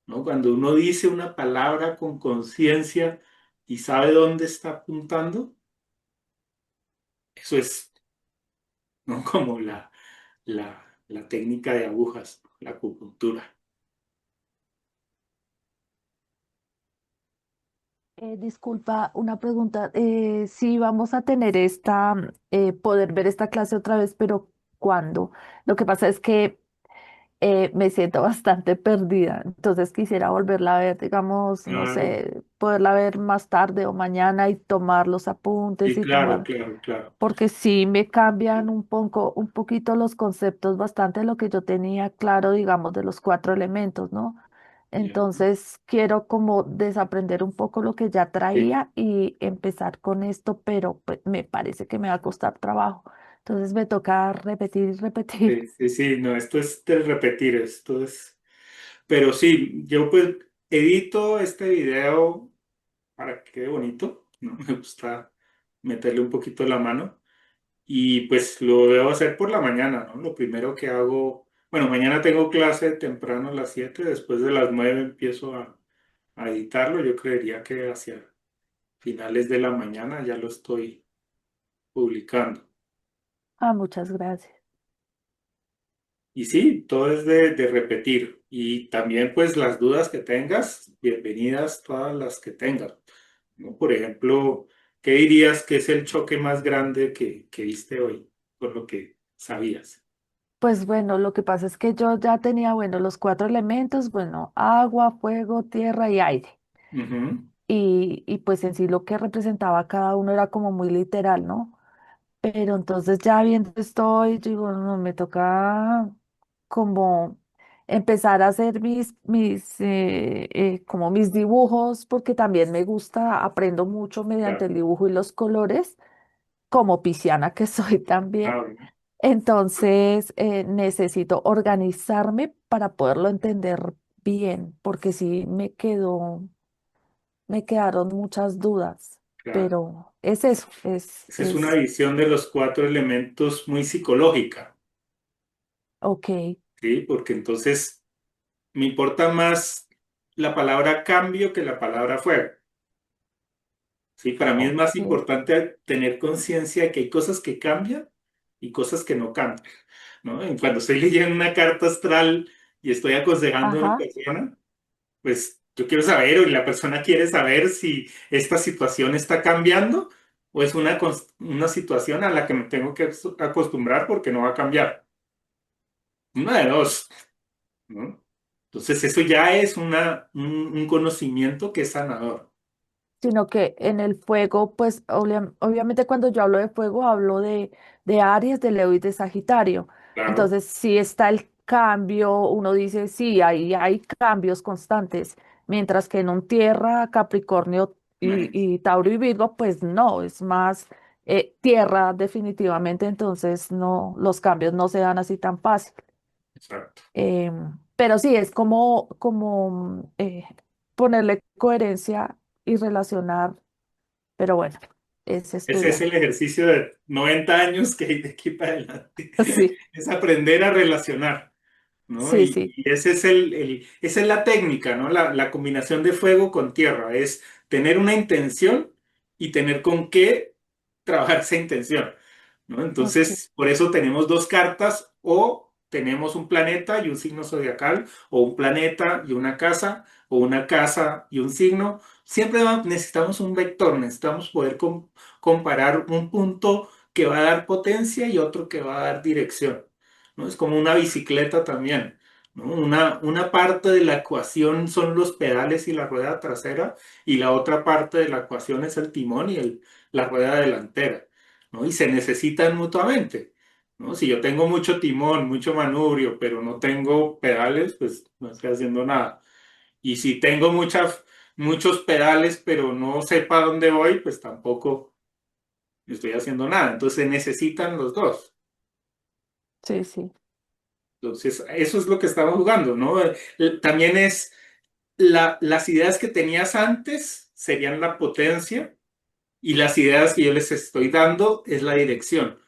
¿no? Cuando uno dice una palabra con conciencia y sabe dónde está apuntando, eso es, ¿no? Como la técnica de agujas, la acupuntura.
Disculpa, una pregunta. Si vamos a tener poder ver esta clase otra vez, pero ¿cuándo? Lo que pasa es que me siento bastante perdida, entonces quisiera volverla a ver, digamos, no
Claro,
sé, poderla ver más tarde o mañana y tomar los apuntes
sí,
y
claro,
tomar,
claro, claro.
porque sí me cambian un poquito los conceptos, bastante lo que yo tenía claro, digamos, de los cuatro elementos, ¿no?
Ya.
Entonces quiero como desaprender un poco lo que ya
Sí,
traía y empezar con esto, pero pues, me parece que me va a costar trabajo. Entonces me toca repetir y repetir.
sí, sí, sí, no, esto es de repetir, esto es... Pero sí, yo pues edito este video para que quede bonito, ¿no? Me gusta meterle un poquito la mano y pues lo debo hacer por la mañana, ¿no? Lo primero que hago, bueno, mañana tengo clase temprano a las 7, después de las 9 empiezo a editarlo, yo creería que hacia finales de la mañana ya lo estoy publicando.
Ah, muchas gracias.
Y sí, todo es de repetir. Y también pues las dudas que tengas, bienvenidas todas las que tengas, ¿no? Por ejemplo, ¿qué dirías que es el choque más grande que viste hoy, por lo que sabías?
Pues bueno, lo que pasa es que yo ya tenía, bueno, los cuatro elementos, bueno, agua, fuego, tierra y aire.
Ujú,
Y pues en sí lo que representaba cada uno era como muy literal, ¿no? Pero entonces ya viendo esto, yo digo, no, me toca como empezar a hacer como mis dibujos, porque también me gusta, aprendo mucho mediante
claro.
el dibujo y los colores, como pisciana que soy también.
Ah, bueno,
Entonces, necesito organizarme para poderlo entender bien, porque sí me quedaron muchas dudas,
claro.
pero es eso,
Esa es una visión de los cuatro elementos muy psicológica,
ok,
¿sí? Porque entonces me importa más la palabra cambio que la palabra fuego. Sí, para mí es más
ok,
importante tener conciencia de que hay cosas que cambian y cosas que no cambian, ¿no? Cuando estoy leyendo una carta astral y estoy aconsejando a una
ajá,
persona, pues Yo quiero saber, o la persona quiere saber si esta situación está cambiando o es una situación a la que me tengo que acostumbrar porque no va a cambiar. Una de dos, ¿no? Entonces eso ya es un conocimiento que es sanador.
Sino que en el fuego, pues obviamente cuando yo hablo de fuego, hablo de Aries, de Leo y de Sagitario.
Claro,
Entonces, si está el cambio, uno dice, sí, ahí hay cambios constantes, mientras que en un tierra, Capricornio
imagínense.
y Tauro y Virgo, pues no, es más tierra definitivamente, entonces no, los cambios no se dan así tan fácil.
Exacto.
Pero sí, es como ponerle coherencia y relacionar, pero bueno, es
Ese es
estudiar.
el ejercicio de 90 años que hay de aquí para adelante.
Sí,
Es aprender a relacionar. ¿No?
sí, sí,
Y ese es esa es la técnica, ¿no? La combinación de fuego con tierra, es tener una intención y tener con qué trabajar esa intención, ¿no?
ok.
Entonces, por eso tenemos dos cartas o tenemos un planeta y un signo zodiacal, o un planeta y una casa, o una casa y un signo. Siempre necesitamos un vector, necesitamos poder comparar un punto que va a dar potencia y otro que va a dar dirección. ¿No? Es como una bicicleta también, ¿no? Una parte de la ecuación son los pedales y la rueda trasera, y la otra parte de la ecuación es el timón y la rueda delantera, ¿no? Y se necesitan mutuamente, ¿no? Si yo tengo mucho timón, mucho manubrio, pero no tengo pedales, pues no estoy haciendo nada. Y si tengo muchos pedales, pero no sé para dónde voy, pues tampoco estoy haciendo nada. Entonces se necesitan los dos.
Sí, sí.
Entonces, eso es lo que estamos jugando, ¿no? También es las ideas que tenías antes serían la potencia y las ideas que yo les estoy dando es la dirección.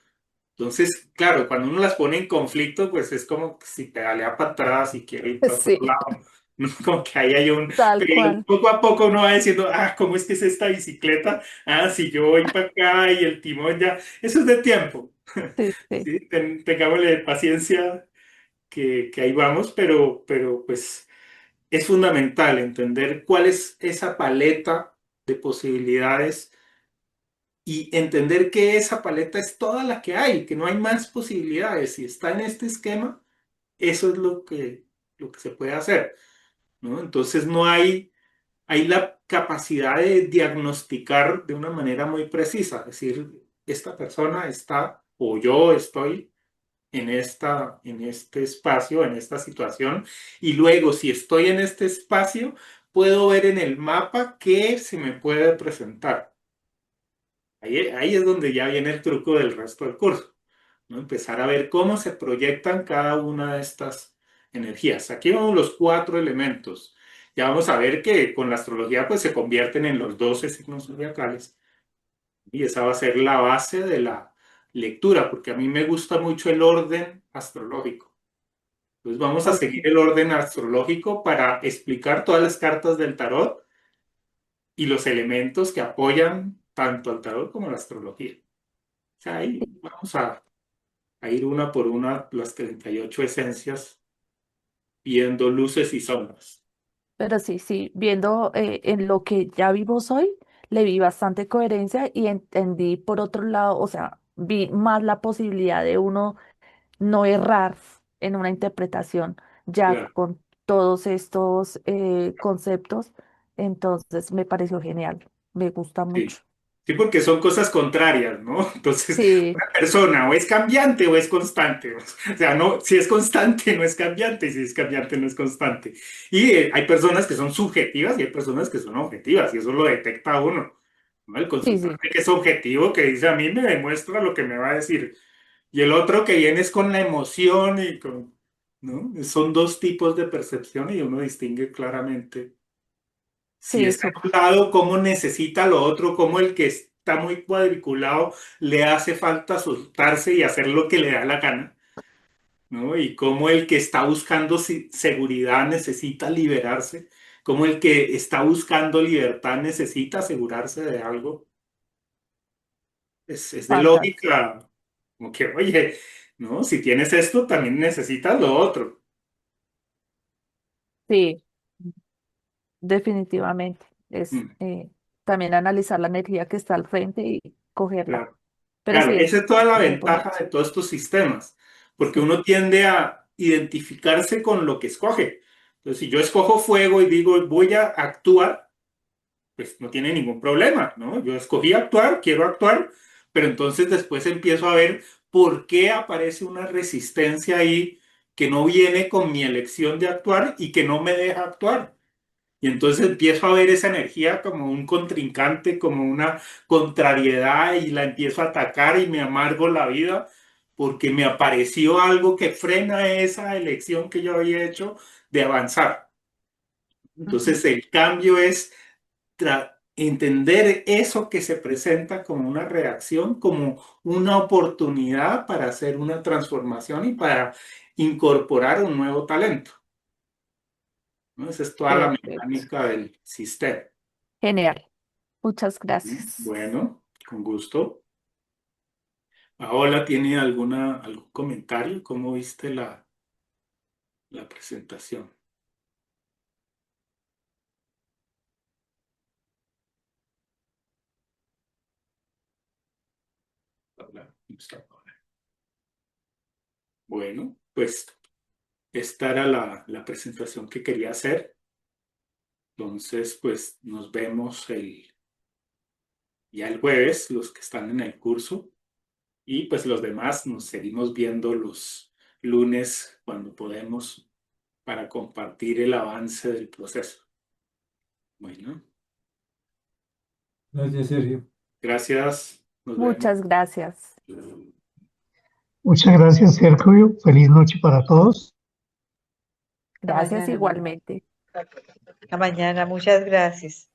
Entonces, claro, cuando uno las pone en conflicto, pues es como que si pedalea para atrás y quiere ir para otro
Sí,
lado, ¿no? Como que ahí hay un...
tal
Pero
cual.
poco a poco uno va diciendo, ah, ¿cómo es que es esta bicicleta? Ah, si yo voy para acá y el timón ya... Eso es de tiempo.
Sí, sí.
¿Sí? Tengámosle paciencia que ahí vamos, pero pues es fundamental entender cuál es esa paleta de posibilidades y entender que esa paleta es toda la que hay, que no hay más posibilidades. Si está en este esquema, eso es lo que se puede hacer, ¿no? Entonces no hay la capacidad de diagnosticar de una manera muy precisa, es decir, esta persona está o yo estoy en este espacio, en esta situación, y luego si estoy en este espacio, puedo ver en el mapa qué se me puede presentar. Ahí es donde ya viene el truco del resto del curso, ¿no? Empezar a ver cómo se proyectan cada una de estas energías. Aquí vemos los cuatro elementos. Ya vamos a ver que con la astrología pues se convierten en los 12 signos zodiacales y esa va a ser la base de la lectura, porque a mí me gusta mucho el orden astrológico. Entonces vamos a seguir
Ok.
el orden astrológico para explicar todas las cartas del tarot y los elementos que apoyan tanto al tarot como a la astrología. O sea, ahí vamos a ir una por una las 38 esencias viendo luces y sombras.
Pero sí, sí, viendo en lo que ya vimos hoy, le vi bastante coherencia y entendí por otro lado, o sea, vi más la posibilidad de uno no errar en una interpretación ya
Claro.
con todos estos conceptos. Entonces me pareció genial, me gusta mucho.
Sí. Sí, porque son cosas contrarias, ¿no? Entonces,
Sí,
una persona o es cambiante o es constante. O sea, no, si es constante no es cambiante y si es cambiante no es constante. Y hay personas que son subjetivas y hay personas que son objetivas y eso lo detecta uno, ¿no? El
sí, sí,
consultante que es objetivo, que dice a mí me demuestra lo que me va a decir. Y el otro que viene es con la emoción y con, ¿no? Son dos tipos de percepción y uno distingue claramente si
sí,
está en un
súper.
lado, cómo necesita lo otro, cómo el que está muy cuadriculado le hace falta soltarse y hacer lo que le da la gana, ¿no? Y cómo el que está buscando seguridad necesita liberarse, cómo el que está buscando libertad necesita asegurarse de algo. Es de
Fantástico.
lógica, como que, oye, ¿no? Si tienes esto, también necesitas lo otro.
Sí. definitivamente. Es
Mm,
también analizar la energía que está al frente y cogerla.
claro.
Pero
Claro,
sí,
esa
es
es toda la
muy
ventaja
bonito.
de todos estos sistemas, porque
Sí,
uno tiende a identificarse con lo que escoge. Entonces, si yo escojo fuego y digo voy a actuar, pues no tiene ningún problema, ¿no? Yo escogí actuar, quiero actuar, pero entonces después empiezo a ver por qué aparece una resistencia ahí que no viene con mi elección de actuar y que no me deja actuar. Y entonces empiezo a ver esa energía como un contrincante, como una contrariedad y la empiezo a atacar y me amargo la vida porque me apareció algo que frena esa elección que yo había hecho de avanzar.
Ujú.
Entonces el cambio es entender eso que se presenta como una reacción, como una oportunidad para hacer una transformación y para incorporar un nuevo talento, ¿no? Esa es toda la
perfecto.
mecánica del sistema.
Genial. Muchas gracias.
Bueno, con gusto. Paola, ¿tiene algún comentario? ¿Cómo viste la presentación? Paola, ¿cómo está Paola? Bueno, pues esta era la presentación que quería hacer. Entonces, pues nos vemos ya el jueves, los que están en el curso, y pues los demás nos seguimos viendo los lunes cuando podemos para compartir el avance del proceso. Bueno,
Gracias, Sergio.
gracias, nos vemos.
Muchas gracias.
Muchas gracias, Sergio. Feliz noche para todos.
Hasta
Gracias
mañana.
igualmente.
Hasta mañana. Muchas gracias.